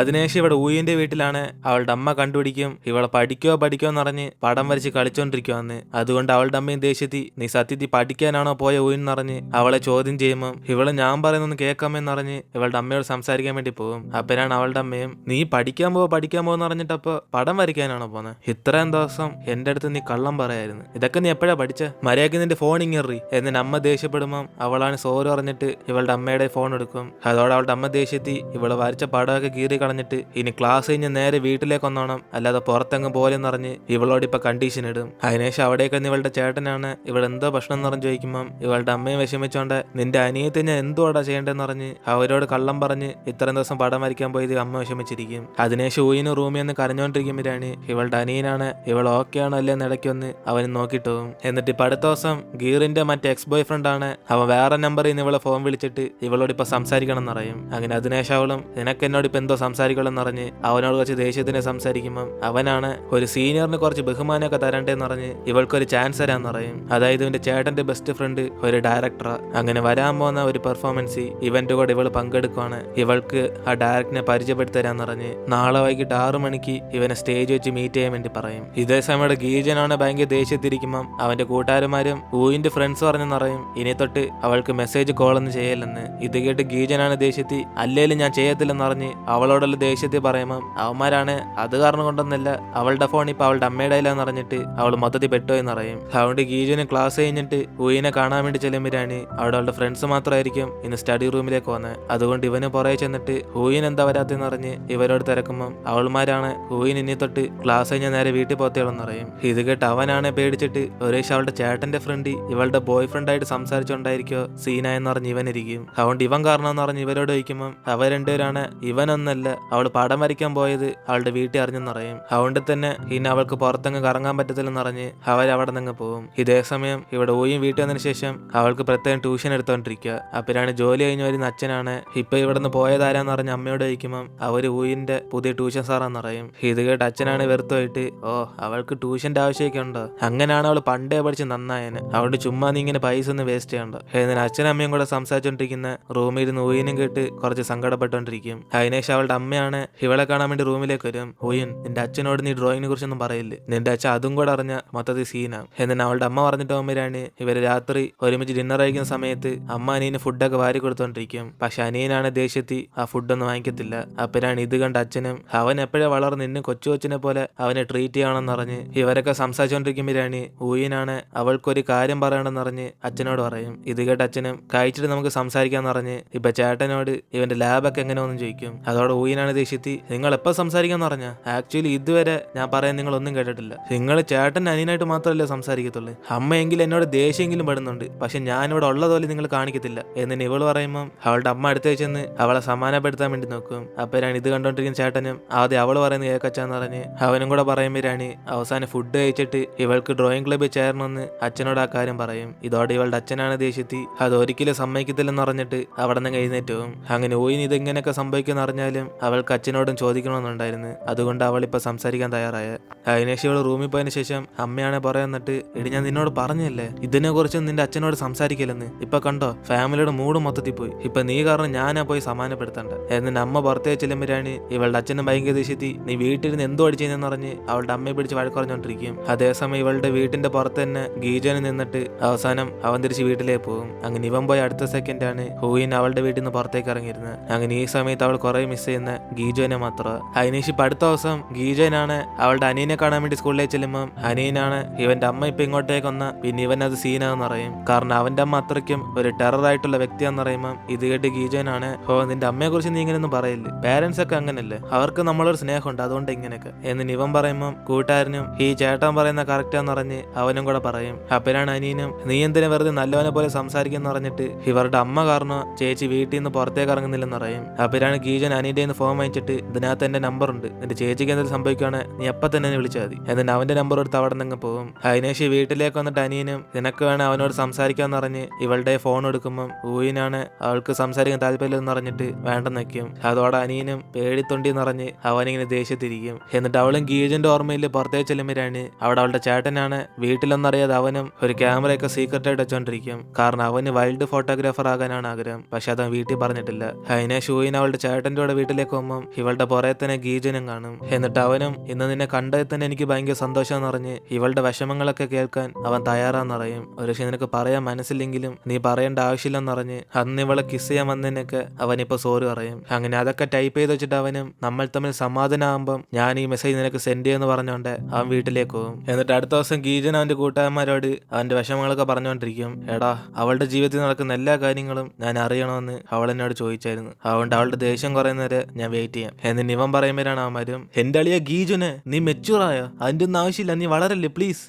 അതിനുശേഷം ഇവിടെ ഊയിന്റെ വീട്ടിലാണ് അവളുടെ അമ്മ കണ്ടുപിടിക്കും ഇവളെ പഠിക്കോ എന്നറിഞ്ഞ് പടം വരച്ച് കളിച്ചോണ്ടിരിക്കുവാന്ന്. അതുകൊണ്ട് അവളുടെ അമ്മയും ദേഷ്യത്തി നീ സത്യത്തിൽ പഠിക്കാനാണോ പോയ ഊയെന്ന് അറിഞ്ഞ് അവളെ ചോദ്യം ചെയ്യുമ്പോൾ ഇവള് ഞാൻ പറയുന്നൊന്ന് കേൾക്കാമെന്നറിഞ്ഞ് ഇവളുടെ അമ്മയോട് സംസാരിക്കാൻ വേണ്ടി പോകും. അപ്പനാണ് അവളുടെ അമ്മയും നീ പഠിക്കാൻ പോവെന്ന് പറഞ്ഞിട്ടപ്പോ പടം വരയ്ക്കാനാണോ പോന്നെ? ഇത്രയും ദിവസം എന്റെ അടുത്ത് നീ കള്ളം പറയായിരുന്നു. ഇതൊക്കെ നീ എപ്പോഴാ പഠിച്ച? മര്യാദയ്ക്ക് നിന്റെ ഫോൺ ഇങ്ങറി എന്നിട്ട് അമ്മ ദേഷ്യപ്പെടുമ്പോൾ അവളാണ് സോറി പറഞ്ഞിട്ട് ഇവളുടെ അമ്മയുടെ ഫോൺ എടുക്കും. അതോടെ അവളുടെ അമ്മ ദേഷ്യത്തി ഇവള് വരച്ച പടമൊക്കെ കീറി കളഞ്ഞിട്ട് ഇനി ക്ലാസ് കഴിഞ്ഞ് നേരെ വീട്ടിലേക്ക് വന്നോണം, അല്ലാതെ പുറത്തെങ്ങും പോലെന്ന് പറഞ്ഞ് ഇവളോട് ഇപ്പൊ കണ്ടീഷൻ ഇടും. അതിനുശേഷം അവിടേക്ക് ഇവളുടെ ചേട്ടനാണ് ഇവിടെ എന്തോ ഭക്ഷണം എന്ന് പറഞ്ഞ് ചോദിക്കുമ്പോൾ ഇവളുടെ അമ്മയെ വിഷമിച്ചോണ്ട് നിന്റെ അനിയത്തെ ഞാൻ എന്തുവാടാ ചെയ്യേണ്ടതെന്ന് പറഞ്ഞ് അവരോട് കള്ളം പറഞ്ഞ് ഇത്രയും ദിവസം പടം വരയ്ക്കാൻ പോയത് അമ്മ വിഷമിച്ചിരിക്കും. അതിനുശേഷം ഊയിന് റൂമിൽ നിന്ന് കരഞ്ഞോണ്ടിരിക്കുമ്പോഴാണ് ഇവളുടെ അനിയനാണ് ഇവൾ ഓക്കെ ആണോ അല്ലേന്ന് ഇടയ്ക്ക് വന്ന് അവന് നോക്കിയിട്ട് പോകും. എന്നിട്ട് ഇപ്പൊ അടുത്ത ദിവസം ഗീറിന്റെ മറ്റേ എക്സ് ബോയ് ഫ്രണ്ട് ആണ് അവൻ വേറെ നമ്പറിൽ നിന്ന് ഇവളെ ഫോൺ വിളിച്ചിട്ട് ഇവളോട് ഇപ്പൊ സംസാരിക്കണം എന്നറിയും. അങ്ങനെ അതിനുശേഷം അവളും നിനക്ക് എന്നോട് ഇപ്പൊ എന്തോ സംസാരിക്കണം എന്നറിഞ്ഞ് അവനോട് കുറച്ച് ദേഷ്യത്തിനെ സംസാരിക്കുമ്പോൾ അവനാണ് ഒരു സീനിയറിന് കുറച്ച് ബഹുമാനമൊക്കെ തരണ്ടേന്ന് പറഞ്ഞ് ഇവൾക്കൊരു ചാൻസ് തരാന്ന് പറയും. അതായത് ഇവന്റെ ചേട്ടന്റെ ബെസ്റ്റ് ഫ്രണ്ട് ഒരു ഡയറക്ടറാ. അങ്ങനെ വരാൻ പോകുന്ന ഒരു പെർഫോമൻസ് ഇവന്റ് കൂടെ ഇവള് പങ്കെടുക്കുവാണ്. ഇവൾക്ക് ആ ഡയറക്ടറിനെ പരിചയപ്പെടുത്തി തരാന്ന് പറഞ്ഞ് നാളെ വൈകിട്ട് 6 മണിക്ക് ഇവനെ സ്റ്റേജ് വെച്ച് മീറ്റ് ചെയ്യാൻ വേണ്ടി പറയും. ഇതേ സമയം ഗീജനാണ് ഭയങ്കര ദേഷ്യത്തിരിക്കുമ്പം അവന്റെ കൂട്ടുകാരന്മാരും ഊയിന്റെ ഫ്രണ്ട്സ് പറഞ്ഞെന്ന് പറയും ഇനി തൊട്ട് അവൾക്ക് മെസ്സേജ് കോളൊന്നും ചെയ്യലെന്ന്. ഇത് കേട്ട് ഗീജനാണ് ദേഷ്യത്തി അല്ലേലും ഞാൻ ചെയ്യത്തില്ലെന്ന് പറഞ്ഞ് അവളോടുള്ള ദേഷ്യത്തിൽ പറയുമ്പം അവന്മാരാണ് അത് കാരണം കൊണ്ടൊന്നല്ല അവളുടെ ഫോൺ ഇപ്പൊ അവളുടെ അമ്മയുടെ കയ്യിലാന്ന് പറഞ്ഞിട്ട് അവൾ മൊത്തത്തിൽ പെട്ടോയെന്ന് പറയും. അതുകൊണ്ട് ഗീജന് ക്ലാസ് കഴിഞ്ഞിട്ട് ഊയിനെ കാണാൻ വേണ്ടി ചെല്ലുമ്പോഴാണ് അവിടെ അവളുടെ ഫ്രണ്ട്സ് മാത്രമായിരിക്കും ഇന്ന് സ്റ്റഡി റൂമിലേക്ക് വന്നത്. അതുകൊണ്ട് ഇവന് പുറകെ ചെന്നിട്ട് ഊയിൻ എന്താ വരാത്തെന്ന് പറഞ്ഞ് ഇവരോട് തിരക്കുമ്പം അവൾമാരാണ് ഊയിൻ ഇനി തൊട്ട് ക്ലാസ് കഴിഞ്ഞാൽ നേരെ വീട്ടിൽ പോത്തേളെന്ന് പറയും. ഇത് കേട്ട് അവനാണ് പേടിച്ചിട്ട് ഒരേശ് അവളുടെ ചേട്ടന്റെ ഫ്രണ്ട് ഇവളുടെ ബോയ് ഫ്രണ്ടായിട്ട് സംസാരിച്ചോണ്ടായിരിക്കോ സീന എന്ന് പറഞ്ഞ് ഇവനിരിക്കും. അതുകൊണ്ട് ഇവൻ കാരണം എന്ന് പറഞ്ഞ് ഇവരോട് ചോദിക്കുമ്പോൾ അവർ രണ്ടുപേരാണ് ഇവനൊന്നല്ല അവൾ പടം വരയ്ക്കാൻ പോയത് അവളുടെ വീട്ടിൽ അറിഞ്ഞെന്നറിയും. അതുകൊണ്ട് തന്നെ ഇനി അവൾക്ക് പുറത്തങ്ങ് കറങ്ങാൻ പറ്റത്തില്ലെന്ന് പറഞ്ഞ് അവരവിടെ നിന്ന് പോകും. ഇതേ സമയം ഇവിടെ ഊയും വീട്ടിൽ വന്നതിന് ശേഷം അവൾക്ക് പ്രത്യേകം ട്യൂഷൻ എടുത്തോണ്ടിരിക്കുക. അപ്പോഴാണ് ജോലി കഴിഞ്ഞ് വരുന്ന അച്ഛനാണ് ഇപ്പൊ ഇവിടെ നിന്ന് പോയതാരാന്ന് പറഞ്ഞ് അമ്മയോട് ചോദിക്കുമ്പോൾ അവര് ഊയിന്റെ പുതിയ ട്യൂഷൻ സാറാന്ന് പറയും. ഇത് കേട്ട് അച്ഛനാണ് വെറുത്തുപോയിട്ട് ഓ അവൾക്ക് ട്യൂഷന്റെ ആവശ്യമൊക്കെ ഉണ്ടോ, അങ്ങനെയാണ് അവൾ പണ്ടേ പഠിച്ച് നന്നായന്, അതുകൊണ്ട് ചുമ്മാ നീ ഇങ്ങനെ പൈസ ഒന്നും വേസ്റ്റ് ചെയ്യണ്ട. എന്നിട്ട് അച്ഛനും അമ്മയും കൂടെ സംസാരിച്ചോണ്ടിരിക്കുന്ന റൂമിൽ ഇരുന്ന് ഊയിനും കേട്ട് കുറച്ച് സങ്കടപ്പെട്ടോണ്ടിരിക്കും. അതിനുശേഷം അവളുടെ അമ്മയാണ് ഇവളെ കാണാൻ വേണ്ടി റൂമിലേക്ക് വരും. ഊയൻ നിന്റെ അച്ഛനോട് നീ ഡ്രോയിങ്ങിനെ കുറിച്ചൊന്നും പറയില്ലേ, നിന്റെ അച്ഛൻ അതും കൂടെ അറിഞ്ഞ മൊത്തത്തിൽ സീനാണ്. എന്നിട്ട് അവളുടെ അമ്മ പറഞ്ഞിട്ട് പോകുമ്പോഴാണ് ഇവര് രാത്രി ഒരുമിച്ച് ഡിന്നർ കഴിക്കുന്ന സമയത്ത് അമ്മ അനിയന് ഫുഡൊക്കെ വാരി കൊടുത്തോണ്ടിരിക്കും. പക്ഷെ അനിയനാണ് ദേഷ്യത്തി ആ ഫുഡൊന്നും വാങ്ങിക്കത്തില്ല. അപ്പോഴാണ് ഇത് കണ്ട അച്ഛനും അവൻ എപ്പോഴേ വളർന്ന് ഇന്നും കൊച്ചു കൊച്ചിനെ പോലെ അവനെ ട്രീറ്റ് ചെയ്യണമെന്ന് പറഞ്ഞ് ഇവരൊക്കെ സംസാരിച്ചോണ്ടിരിക്കുമ്പോഴാണ് ഊയിനാണ് അവൾക്കൊരു കാര്യം പറയണമെന്ന് പറഞ്ഞ് അച്ഛനോട് പറയും. ഇത് കേട്ട് അച്ഛനും കഴിച്ചിട്ട് നമുക്ക് സംസാരിക്കാന്ന് പറഞ്ഞ് ഇപ്പൊ ചേട്ടനോട് ഇവന്റെ ലാബൊക്കെ എങ്ങനെയൊന്നും ചോദിക്കും. അതോടെ ഊയിനാണ് ദേഷ്യത്തി നിങ്ങൾ എപ്പോ സംസാരിക്കാന്ന് പറഞ്ഞ ആക്ച്വലി ഇതുവരെ ഞാൻ പറയാൻ നിങ്ങളൊന്നും കേട്ടിട്ടില്ല, നിങ്ങൾ ചേട്ടൻ അനിയനായിട്ട് മാത്രമല്ലേ സംസാരിക്കത്തുള്ളൂ, അമ്മയെങ്കിലും എന്നോട് ദേഷ്യമെങ്കിലും പെടുന്നുണ്ട്, പക്ഷെ ഞാനിവിടെ ഉള്ളതുപോലെ നിങ്ങൾ കാണിക്കത്തില്ല എന്ന് ഇവള് പറയുമ്പോൾ അവളുടെ അമ്മ അടുത്തേക്ക് ചെന്ന് അവളെ സമാനപ്പെടുത്താൻ വേണ്ടി നോക്കും. അപ്പോഴാണ് ഇത് കണ്ടോണ്ടിരിക്കുന്ന ചേട്ടനും ആദ്യം അവള് പറയുന്നത് കേക്കച്ചാന്ന് പറഞ്ഞ് അവനും കൂടെ പറയുമ്പോഴാണ് അവസാനം ഫുഡ് കഴിച്ചിട്ട് ഇവൾക്ക് ഡ്രോയിങ് ക്ലബ്ബിൽ ചേരണമെന്ന് അച്ഛനോട് ആ കാര്യം പറയും. ഇതോടെ ഇവളുടെ അച്ഛനാണ് ദേഷ്യത്തി അത് ഒരിക്കലും സമ്മതിക്കത്തില്ലെന്ന് പറഞ്ഞിട്ട് അവിടെ നിന്ന് എഴുന്നേറ്റ് പോകും. അങ്ങനെ ഊയിന് ഇതെങ്ങനെയൊക്കെ സംഭവിക്കുമെന്ന് അറിഞ്ഞാലും അവൾക്ക് അച്ഛനോടും ചോദിക്കണമെന്നുണ്ടായിരുന്നു. അതുകൊണ്ട് അവൾ ഇപ്പൊ സംസാരിക്കാൻ തയ്യാറായ. അതിനുശേഷം ഇവള് റൂമിൽ പോയതിനു ശേഷം അമ്മയാണ് പറയുന്നിട്ട് ഇടി ഞാൻ നിന്നോട് പറഞ്ഞല്ലേ ഇതിനെ കുറിച്ച് നിന്റെ അച്ഛനോട് സംസാരിക്കില്ലെന്ന്, ഇപ്പൊ കണ്ടോ ഫാമിലിയുടെ മൂഡ് മൊത്തത്തിൽ പോയി, ഇപ്പൊ നീ കാരണം ഞാനാ പോയി സമാനപ്പെടുത്തണ്ട. എന്നിട്ട് അമ്മ പുറത്തേക്ക് ചെല്ലുമ്പോഴാണ് ഇവളുടെ അച്ഛനും ഭയങ്കര ദേഷ്യത്തി നീ വീട്ടിലിരുന്ന് എന്തോ അടിച്ചെന്ന് പറഞ്ഞ് അവളുടെ അമ്മയെ പിടിച്ച് വഴക്കുറഞ്ഞോണ്ടിരിക്കും. അതേസമയം ഇവളുടെ വീട്ടിന്റെ പുറത്ത് തന്നെ ഗീജന് നിന്നിട്ട് അവസാനം അവൻ തിരിച്ച് വീട്ടിലേക്ക് പോകും. അങ്ങനെ ഇവൻ പോയി അടുത്ത സെക്കൻഡാണ് ഹൂയിൻ അവളുടെ വീട്ടിൽ നിന്ന് പുറത്തേക്ക് ഇറങ്ങിയിരുന്നത്. അങ്ങനെ ഈ സമയത്ത് അവൾ കുറെ മിസ് ചെയ്യുന്ന ഗീജോനെ മാത്രം. അതിനുശേഷം ഇപ്പൊ അടുത്ത ദിവസം ഗീജനാണ് അവളുടെ അനിയനെ കാണാൻ വേണ്ടി സ്കൂളിലേക്ക് ചെല്ലുമ്പോൾ അനിയനാണ് ഇവന്റെ അമ്മ ഇപ്പൊ ഇങ്ങോട്ടേക്ക് വന്ന പിന്നെ ഇവൻ അത് സീനാന്ന് പറയും. കാരണം അവന്റെ അമ്മ അത്രയ്ക്കും ഒരു ടെററായിട്ടുള്ള വ്യക്തിയാന്ന് പറയുമ്പോൾ ഇത് കേട്ട് ഗീജനാണ് ഓ നിന്റെ അമ്മയെ കുറിച്ച് നീ ഇങ്ങനെയൊന്നും പറയില്ലേ, പാരന്റ്സ് ഒക്കെ അങ്ങനല്ലേ, അവർക്ക് നമ്മളൊരു സ്നേഹമുണ്ട് അതുകൊണ്ട് ഇങ്ങനെയൊക്കെ എന്ന് ഇവൻ പറയുമ്പോൾ കൂട്ടുകാരനും ഈ ചേട്ടൻ പറയുന്ന കറക്റ്റാന്ന് പറഞ്ഞ് അവനും കൂടെ പറയും. അപ്പോഴാണ് അനിയനും നീ എന്തിനാ വെറുതെ നല്ലവനെ പോലെ സംസാരിക്കുന്ന പറഞ്ഞിട്ട് ഇവരുടെ അമ്മ കാരണം ചേച്ചി വീട്ടിൽ നിന്ന് പുറത്തേക്ക് ഇറങ്ങുന്നില്ലെന്ന് പറയും. അപ്പോഴാണ് ഗീജൻ അനിയന്റെ ഫോൺ വാങ്ങിച്ചിട്ട് ഇതിനകത്ത് എന്റെ നമ്പർ ഉണ്ട്, എന്റെ ചേച്ചിക്ക് എന്തെങ്കിലും സംഭവിക്കുകയാണ് നീ എപ്പം തന്നെ എന്നെ വിളിച്ചാൽ മതി എന്നിട്ട് അവന്റെ നമ്പർ എടുത്ത് അവിടെ നിന്ന് പോകും. അതിനുശേഷം വീട്ടിലേക്ക് വന്നിട്ട് അനിയനും നിനക്ക് വേണം അവനോട് സംസാരിക്കാന്ന് പറഞ്ഞ് ഇവളുടെ ഫോൺ എടുക്കുമ്പോൾ ഊയിനാണ് അവൾക്ക് സംസാരിക്കാൻ താല്പര്യമില്ലെന്ന് പറഞ്ഞിട്ട് വേണ്ടെന്ന് വെക്കും. അതോടെ അനിയനും പേടിത്തൊണ്ടി നിറഞ്ഞ് അവനിങ്ങനെ ദേഷ്യത്തിരിക്കും. എന്നിട്ട് അവളും ഗീജന്റെ ഓർമ്മയിൽ പുറത്തേക്ക് ചെല്ലുമ്പോഴാണ് അവിടെ അവളുടെ ചേട്ടനാണ് വീട്ടിലൊന്നറിയാതെ അവനും ഒരു ക്യാമറയൊക്കെ സീക്രട്ടായിട്ട് വെച്ചോണ്ടിരിക്കും. കാരണം അവന് വൈൽഡ് ഫോട്ടോഗ്രാഫർ ആകാനാണ് ആഗ്രഹം, പക്ഷെ അത് വീട്ടിൽ പറഞ്ഞിട്ടില്ല. അതിനെ ഷൂയിന് അവളുടെ ചേട്ടന്റെ കൂടെ വീട്ടിലേക്ക് വീട്ടിലേക്ക് പോകുമ്പം ഇവളുടെ പുറകെ തന്നെ ഗീജനും കാണും. എന്നിട്ട് അവനും ഇന്ന് നിന്നെ കണ്ടതിൽ തന്നെ എനിക്ക് ഭയങ്കര സന്തോഷം എന്ന് പറഞ്ഞ് ഇവളുടെ വിഷമങ്ങളൊക്കെ കേൾക്കാൻ അവൻ തയ്യാറാന്ന് പറയും. ഒരു പക്ഷെ നിനക്ക് പറയാൻ മനസ്സിലെങ്കിലും നീ പറയേണ്ട ആവശ്യമില്ലെന്ന് പറഞ്ഞ് അന്ന് ഇവളെ കിസ് ചെയ്യാൻ വന്നതിനൊക്കെ അവനിപ്പോ സോറി പറയും. അങ്ങനെ അതൊക്കെ ടൈപ്പ് ചെയ്ത് വെച്ചിട്ട് അവനും നമ്മൾ തമ്മിൽ സമാധാനമാകുമ്പം ഞാൻ ഈ മെസ്സേജ് നിനക്ക് സെൻഡ് ചെയ്യുമെന്ന് പറഞ്ഞുകൊണ്ട് അവൻ വീട്ടിലേക്ക് പോകും. എന്നിട്ട് അടുത്ത ദിവസം ഗീജൻ അവന്റെ കൂട്ടുകാരന്മാരോട് അവന്റെ വിഷമങ്ങളൊക്കെ പറഞ്ഞുകൊണ്ടിരിക്കും. എടാ, അവളുടെ ജീവിതത്തിൽ നടക്കുന്ന എല്ലാ കാര്യങ്ങളും ഞാൻ അറിയണമെന്ന് അവൾ എന്നോട് ചോദിച്ചായിരുന്നു. അതുകൊണ്ട് അവളുടെ ദേഷ്യം കുറയുന്നവരെ ഞാൻ വെയിറ്റ് ചെയ്യാം. എന്നിട്ട് ഇവൻ പറയുമ്പോഴാണ് അവന്മാരും എന്റെ അളിയ ഗീജുനെ നീ മെച്ചൂറായ, അതിന്റെ ഒന്നും ആവശ്യമില്ല, നീ വളരല്ലേ പ്ലീസ്.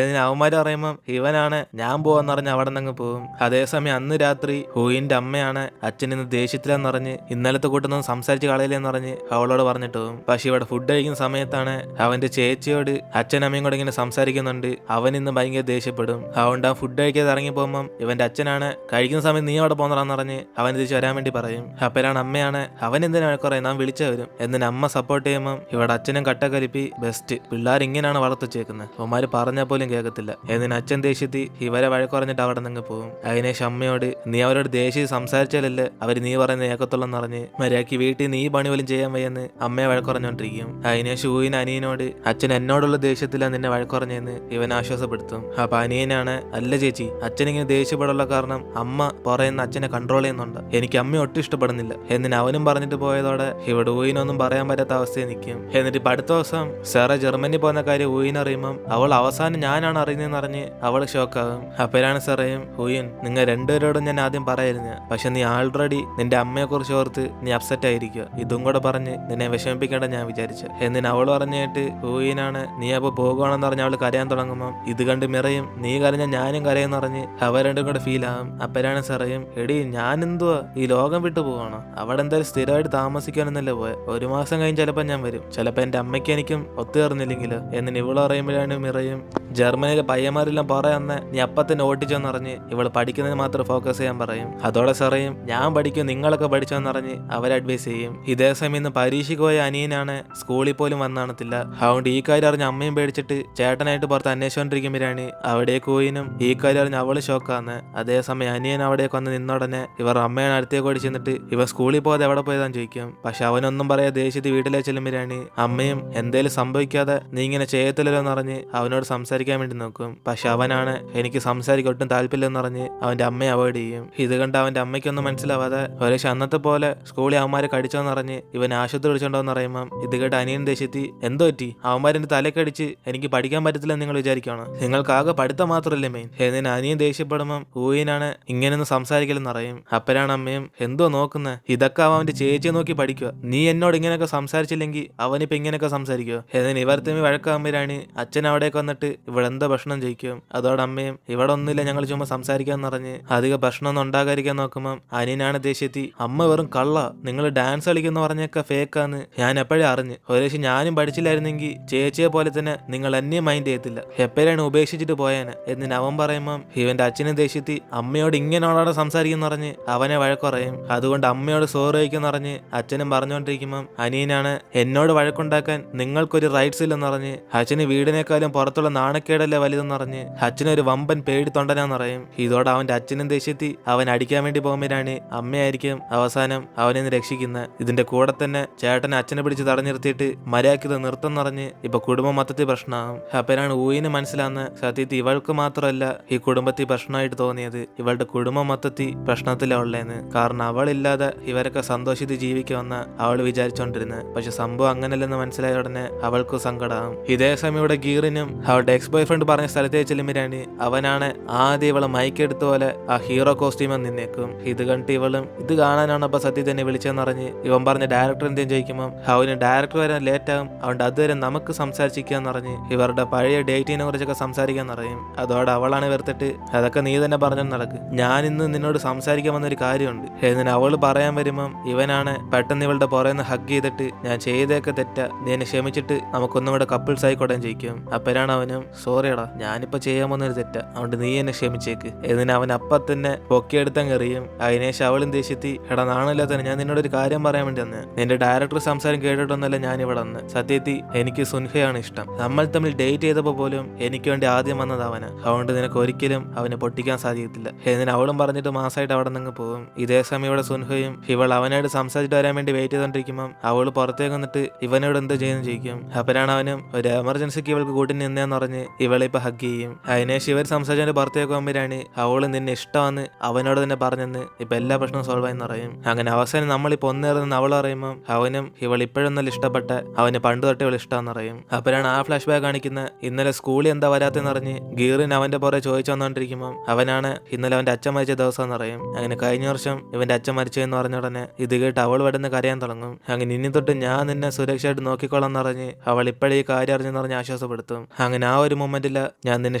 അവന്മാര് പറയുമ്പം ഇവനാണ് ഞാൻ പോവാന്ന് പറഞ്ഞ് അവിടെ നിന്ന് പോകും. അതേസമയം അന്ന് രാത്രി ഹൂയിന്റെ അമ്മയാണ് അച്ഛൻ ഇന്ന് ദേഷ്യത്തിലെന്ന് പറഞ്ഞ് ഇന്നലത്തെ കൂട്ടൊന്നും സംസാരിച്ച് കളയില്ലെന്ന് പറഞ്ഞ് അവളോട് പറഞ്ഞിട്ട് പോകും. പക്ഷെ ഇവിടെ ഫുഡ് കഴിക്കുന്ന സമയത്താണ് അവന്റെ ചേച്ചിയോട് അച്ഛനും അമ്മയും കൂടെ ഇങ്ങനെ സംസാരിക്കുന്നുണ്ട്. അവൻ ഇന്ന് ഭയങ്കര ദേഷ്യപ്പെടും. അതുകൊണ്ട് ആ ഫുഡ് കഴിക്കാതെ ഇറങ്ങി പോകുമ്പം ഇവന്റെ അച്ഛനാണ് കഴിക്കുന്ന സമയത്ത് നീ അവിടെ പോകുന്നതാന്ന് പറഞ്ഞ് അവൻ തിരിച്ച് വരാൻ വേണ്ടി പറയും. അപ്പോഴാണ് അമ്മയാണ് അവൻ എന്തിനാ വഴക്കുറയും, നാം വിളിച്ചു വരും എന്നിട്ട് അമ്മ സപ്പോർട്ട് ചെയ്യുമ്പം ഇവിടെ അച്ഛനും കട്ടക്കരിപ്പി ബെസ്റ്റ്, പിള്ളേർ ഇങ്ങനെയാണ് വളർത്തിച്ചേക്കുന്നത്, അവന്മാര് പറഞ്ഞാൽ പോലും കേൾക്കത്തില്ല. എന്നിട്ട് അച്ഛൻ ദേഷ്യത്തി ഇവരെ വഴക്കുറഞ്ഞിട്ട് അവിടെ നിന്ന് പോകും. അതിനേശം അമ്മയോട് നീ അവരോട് ദേഷ്യം സംസാരിച്ചാലല്ലേ അവർ നീ പറയുന്നത് ഏക്കത്തുള്ളെന്ന് പറഞ്ഞ് മര്യാദയ്ക്ക് വീട്ടിൽ നീ പണി പോലും ചെയ്യാൻ വയ്യെന്ന് അമ്മയെ വഴക്കുറഞ്ഞോണ്ടിരിക്കും. അതിനെ ഷൂവിന് അനിയനോട് അച്ഛൻ എന്നോടുള്ള ദേഷ്യത്തിലാണ് നിന്നെ വഴക്കുറഞ്ഞെന്ന് ഇവൻ ആശ്വാസപ്പെടുത്തും. അപ്പൊ അനിയനാണ് അല്ല ചേച്ചി, അച്ഛനിങ്ങനെ ദേഷ്യപ്പെടാനുള്ള കാരണം അമ്മ പറയുന്ന അച്ഛനെ കൺട്രോൾ ചെയ്യുന്നുണ്ട്, എനിക്ക് അമ്മ ഒട്ടും ഇഷ്ടപ്പെടുന്നില്ല എന്നിന് അവനും പറഞ്ഞിട്ട് പോയതോടെ ഇവിടെ ഊയിനൊന്നും പറയാൻ പറ്റാത്ത അവസ്ഥയിൽ നിൽക്കും. എന്നിട്ട് ഇപ്പൊ അടുത്ത ദിവസം സാറ ജർമ്മനി പോകുന്ന കാര്യം ഊയിൻ അറിയുമ്പം അവൾ അവസാനം ഞാനാണ് അറിയുന്നതെന്ന് അറിഞ്ഞ് അവൾ ഷോക്കാകും. അപ്പോഴാണ് സാറേയും ഊയിൻ നിങ്ങൾ രണ്ടുപേരോടും ഞാൻ ആദ്യം പറയായിരുന്നു, പക്ഷെ നീ ആൾറെഡി നിന്റെ അമ്മയെ കുറിച്ച് ഓർത്ത് നീ അപ്സെറ്റ് ആയിരിക്കുക, ഇതും കൂടെ പറഞ്ഞ് നിന്നെ വിഷമിപ്പിക്കേണ്ട ഞാൻ വിചാരിച്ചു. എന്നിന് അവൾ പറഞ്ഞിട്ട് ഊയിനാണ് നീ അപ്പൊ പോകുവാണെന്ന് പറഞ്ഞ് അവൾ കരയാൻ തുടങ്ങുമ്പം ഇത് കണ്ട് മിറയും നീ കരഞ്ഞ ഞാനും കരയെന്ന് പറഞ്ഞ് അവർ രണ്ടും കൂടെ ഫീൽ ആകും. അപ്പോഴാണ് സാറേയും എടി ഞാൻ എന്തുവാ ഈ ലോകം വിട്ടു പോവാണോ, അവിടെ എന്തായാലും സ്ഥിരമായിട്ട് താമസിക്കാനെന്നല്ലേ പോയെ, ഒരു മാസം കഴിഞ്ഞ് ചിലപ്പോൾ ഞാൻ വരും, ചിലപ്പോൾ എന്റെ അമ്മയ്ക്ക് എനിക്കും ഒത്തുചേർന്നില്ലെങ്കിലോ എന്നിന് ഇവള് പറയുമ്പോഴാണ് മിറയും ജർമ്മനിയിലെ പയ്യന്മാരെല്ലാം പറയാന്ന് നീ അപ്പം തന്നെ ഓട്ടിച്ചോന്നറിഞ്ഞ് ഇവള് പഠിക്കുന്നതിന് മാത്രം ഫോക്കസ് ചെയ്യാൻ പറയും. അതോടെ സാറേയും ഞാൻ പഠിക്കും നിങ്ങളൊക്കെ പഠിച്ചോന്നറിഞ്ഞ് അവരെ അഡ്വൈസ് ചെയ്യും. ഇതേ സമയം ഇന്ന് പരീക്ഷയ്ക്ക് പോയ അനിയനാണ് സ്കൂളിൽ പോലും വന്നാണത്തില്ല. അതുകൊണ്ട് ഈ കാര്യം അറിഞ്ഞ് അമ്മയും പേടിച്ചിട്ട് ചേട്ടനായിട്ട് പുറത്ത് അന്വേഷിച്ചോണ്ടിരിക്കുമ്പോഴാണ് അവിടെ കോയിനും ഈ കാര്യം അറിഞ്ഞ് അവള് ഷോക്കാന്ന്. അതേസമയം അനിയൻ അവിടേക്ക് വന്ന് നിന്നോടനെ ഇവർ അമ്മയാണ് അടുത്തേക്ക് ഓടി ചെന്നിട്ട് ഇവ സ്കൂളിൽ പോകാതെ എവിടെ പോയതാന്ന് ചോദിക്കും. പക്ഷെ അവനൊന്നും പറയാതെ ദേഷ്യത്തിൽ വീട്ടിലേക്ക് ചെല്ലുമ്പോഴാണ് അമ്മയും എന്തേലും സംഭവിക്കാതെ നീ ഇങ്ങനെ ചെയ്യത്തില്ലല്ലോ എന്ന് പറഞ്ഞ് അവനോട് സംസാരിക്കാൻ വേണ്ടി നോക്കും. പക്ഷെ അവനാണ് എനിക്ക് സംസാരിക്കാൻ ഒട്ടും താല്പര്യമില്ലെന്ന് പറഞ്ഞ് അവന്റെ അമ്മയെ അവോയ്ഡ് ചെയ്യും. ഇത് കണ്ട് അവന്റെ അമ്മയ്ക്കൊന്നും മനസ്സിലാവാതെ ഒരുപക്ഷെ അന്നത്തെ പോലെ സ്കൂളിൽ അവന്മാരെ കടിച്ചോന്ന് പറഞ്ഞ് ഇവൻ ആശുപത്രി വിളിച്ചോണ്ടോന്ന് അറിയുമ്പം ഇത് കേട്ട് അനിയൻ ദേഷ്യത്തി എന്തോ പറ്റി, അവന്മാരെന്റെ തലക്കടിച്ച് എനിക്ക് പഠിക്കാൻ പറ്റത്തില്ലെന്ന് നിങ്ങൾ വിചാരിക്കുകയാണ്, നിങ്ങൾക്ക് ആകെ പഠിത്തം മാത്രമല്ലേ മെയിൻ എന്നിന് അനിയൻ ദേഷ്യപ്പെടുമ്പം ഊയിനാണ് ഇങ്ങനെയൊന്നും സംസാരിക്കലെന്ന് അറിയും. അപ്പഴാണ് അമ്മയും എന്തോ നോക്കുന്നത്, ഇതൊക്കെ അവന്റെ ചേച്ചിയെ നോക്കി പഠിക്കുക, നീ എന്നോട് ഇങ്ങനെയൊക്കെ സംസാരിച്ചില്ലെങ്കിൽ അവനിപ്പോ ഇങ്ങനെയൊക്കെ സംസാരിക്കുക എന്നിന് ഇവർ തമ്മിൽ വഴക്കാകുമ്പോഴാണ് അച്ഛൻ അവിടേക്ക് വന്നിട്ട് ഇവിടെ എന്താ ഭക്ഷണം ചോദിക്കും. അതോടെ അമ്മയും ഇവിടെ ഒന്നുമില്ല ഞങ്ങൾ ചുമ്മാ സംസാരിക്കാന്ന് പറഞ്ഞ് അധികം ഭക്ഷണമൊന്നും ഉണ്ടാകാതിരിക്കാൻ നോക്കുമ്പം അനിയനാണ് ദേഷ്യത്തി അമ്മ വെറും കള്ള, നിങ്ങൾ ഡാൻസ് കളിക്കുന്ന പറഞ്ഞൊക്കെ ഫേക്കാന്ന് ഞാൻ എപ്പോഴും അറിഞ്ഞ്, ഒരു പക്ഷെ ഞാനും പഠിച്ചില്ലായിരുന്നെങ്കിൽ ചേച്ചിയെ പോലെ തന്നെ നിങ്ങൾ എന്നെയും മൈൻഡ് ചെയ്യത്തില്ല, എപ്പോഴാണ് ഉപേക്ഷിച്ചിട്ട് പോയാന് എന്നിന് അവൻ പറയുമ്പം ഇവന്റെ അച്ഛനും ദേഷ്യത്തി അമ്മയോട് ഇങ്ങനെയോടെ സംസാരിക്കുന്ന പറഞ്ഞ് അവനെ വഴക്കുറയും. അതുകൊണ്ട് അമ്മയോട് സോറി ചോദിക്കുന്ന പറഞ്ഞ് അച്ഛനും പറഞ്ഞുകൊണ്ടിരിക്കുമ്പം അനിയനാണ് എന്നോട് വഴക്കുണ്ടാക്കാൻ നിങ്ങൾക്കൊരു റൈറ്റ്സ് ഇല്ലെന്ന് പറഞ്ഞ് അച്ഛന് വീടിനേക്കാളും പുറത്തുള്ള നാണക്കേടല്ലേ വലുതെന്ന് പറഞ്ഞ് അച്ഛനൊരു വമ്പൻ പേടി തൊണ്ടനാന്ന് പറയും. ഇതോടെ അവന്റെ അച്ഛനും ദേഷ്യത്തി അവൻ അടിക്കാൻ വേണ്ടി പോകുമ്പോഴാണ് അമ്മയായിരിക്കും അവസാനം അവനെ രക്ഷിക്കുന്നത്. ഇതിന്റെ കൂടെ തന്നെ ചേട്ടനെ അച്ഛനെ പിടിച്ച് തടഞ്ഞിർത്തിയിട്ട് മര്യാദയ്ക്ക് നിർത്തം നിറഞ്ഞ് ഇപ്പൊ കുടുംബം മൊത്തത്തിൽ പ്രശ്നമാകും. അപ്പോഴാണ് ഊയിന് മനസ്സിലാവുന്ന സത്യത്തിൽ ഇവൾക്ക് മാത്രമല്ല ഈ കുടുംബത്തിൽ പ്രശ്നമായിട്ട് തോന്നിയത്, ഇവളുടെ കുടുംബം മൊത്തത്തിൽ പ്രശ്നത്തിലാ ഉള്ളേന്ന്. കാരണം അവളില്ലാതെ ഇവരൊക്കെ സന്തോഷിച്ച് ജീവിക്കുമെന്ന അവൾ വിചാരിച്ചോണ്ടിരുന്നത്. പക്ഷെ സംഭവം അങ്ങനല്ലെന്ന് മനസ്സിലായ ഉടനെ അവൾക്ക് സങ്കടമാകും. ഇതേ സമയം ഇവിടെ ഗീറിനും അവളുടെ എക്സ് ബോയ് ഫ്രണ്ട് പറഞ്ഞ സ്ഥലത്തേക്ക് ചെല്ലുമ്പോഴാണ് അവനാണ് ആദ്യം ഇവളെ മയക്കെടുത്ത പോലെ ആ ഹീറോ കോസ്റ്റ്യൂം നിന്നേക്കും. ഇത് കണ്ടിട്ട് ഇവളും ഇത് കാണാനാണ് അപ്പൊ സത്യം തന്നെ വിളിച്ചെന്നറിഞ്ഞ് ഇവൻ പറഞ്ഞ ഡയറക്ടർ എന്തെങ്കിലും ചോദിക്കുമ്പോൾ അവന് ഡയറക്ടർ വരാൻ ലേറ്റ് ആകും, അതുകൊണ്ട് അതുവരെ നമുക്ക് സംസാരിച്ചിരിക്കാന്ന് പറഞ്ഞ് ഇവരുടെ പഴയ ഡേറ്റിനെ കുറിച്ചൊക്കെ സംസാരിക്കാൻ പറയും. അതോടെ അവളാണ് വെറുത്തിട്ട് അതൊക്കെ നീ തന്നെ പറഞ്ഞു നടക്ക്, ഞാൻ ഇന്ന് നിന്നോട് സംസാരിക്കാൻ വന്നൊരു കാര്യമുണ്ട് എന്നിന് അവള് പറയാൻ വരുമ്പം ഇവനാണ് പെട്ടെന്ന് ഇവളുടെ പുറന്ന് ഹഗ് ചെയ്തിട്ട് ഞാൻ ചെയ്തേക്കെ തെറ്റാ, നീ എന്നെ ക്ഷമിച്ചിട്ട് നമുക്കൊന്നും കൂടെ കപ്പിൾസ് ആയിക്കോട്ടെ ചോദിക്കും. അപ്പോഴാണ് അവനും സോറിയടാ, ഞാനിപ്പോ ചെയ്യാൻ പോകുന്നൊരു തെറ്റാ, അതുകൊണ്ട് നീ എന്നെ ക്ഷമിച്ചേക്ക്. എന്നിന് അവൻ അപ്പ തന്നെ പൊക്കിയെടുത്തങ്ങ് എറിയും. അതിനേശം അവളും ദേഷ്യത്തി, എടാ നാണില്ലാത്തന്നെ, ഞാൻ നിന്നോട് ഒരു കാര്യം പറയാൻ വേണ്ടി വന്നേ. നിന്റെ ഡയറക്ടർ സംസാരം കേട്ടിട്ടൊന്നല്ല ഞാൻ ഇവിടെ വന്ന്. സത്യത്തിൽ എനിക്ക് സുൻഹയാണ് ഇഷ്ടം. നമ്മൾ തമ്മിൽ ഡേറ്റ് ചെയ്തപ്പോ പോലും എനിക്ക് വേണ്ടി ആദ്യം വന്നത് അവന്. അതുകൊണ്ട് നിനക്ക് ഒരിക്കലും അവനെ പൊട്ടിക്കാൻ സാധിക്കത്തില്ല. എന്നിന് അവളും പറഞ്ഞിട്ട് മാസമായിട്ട് അവിടെ നിന്ന് പോകും. ഇതേ സമയം ഇവിടെ സുൻഹയും ഇവൾ അവനായിട്ട് സംസാരിച്ചിട്ട് വരാൻ വേണ്ടി വെയിറ്റ് ചെയ്തോണ്ടിരിക്കുമ്പോൾ അവള് പുറത്തേക്ക് വന്നിട്ട് ഇവനോട് എന്ത് ചെയ്യുന്നു ചോദിക്കും. അപ്പോഴാണ് അവനും ഒരു എമർജൻസിക്ക് ഇവൾക്ക് കൂട്ടി നിന്നേന്ന് പറഞ്ഞ് ഇവളെ ഇപ്പൊ ഹഗ് ചെയ്യും. അതിനേശം ഇവർ സംസാരിച്ചതിന്റെ പുറത്തേക്ക് പോകുമ്പോഴാണ് അവള് നിന്നെ ഇഷ്ടമാന്ന് അവനോട് തന്നെ പറഞ്ഞെന്ന് ഇപ്പൊ എല്ലാ പ്രശ്നവും സോൾവ് ആയെന്ന് പറയും. അങ്ങനെ അവസാനം നമ്മളിപ്പോ ഒന്നേറുന്ന അവൾ അറിയുമ്പോൾ അവനും ഇവൾ ഇപ്പോഴൊന്നും ഇഷ്ടപ്പെട്ട അവന് പണ്ട് തൊട്ട് ഇവൾ ഇഷ്ടമെന്ന് പറയും. അപ്പോഴാണ് ആ ഫ്ലാഷ് ബാക്ക് കാണിക്കുന്ന ഇന്നലെ സ്കൂളിൽ എന്താ വരാത്തെന്ന് അറിഞ്ഞ് ഗീറിൻ അവന്റെ പുറകെ ചോദിച്ചു വന്നോണ്ടിരിക്കുമ്പോൾ അവനാണ് ഇന്നലെ അവന്റെ അച്ഛൻ മരിച്ച ദിവസം എന്ന് പറയും. അങ്ങനെ കഴിഞ്ഞ വർഷം ഇവന്റെ അച്ഛൻ മരിച്ചെന്ന് പറഞ്ഞ ഉടനെ ഇത് കേട്ട് അവൾ പെടുന്ന കരയാൻ തുടങ്ങും. അങ്ങനെ ഇനി തൊട്ട് ഞാൻ നിന്നെ സുരക്ഷയായിട്ട് നോക്കിക്കോളാം പറഞ്ഞ് അവൾ ഇപ്പോഴേ ഈ കാര്യം അറിഞ്ഞെന്ന് പറഞ്ഞ് ആശ്വാസപ്പെടുത്തും. അങ്ങനെ ആ ഒരു മൊമെന്റില് ഞാൻ നിന്നെ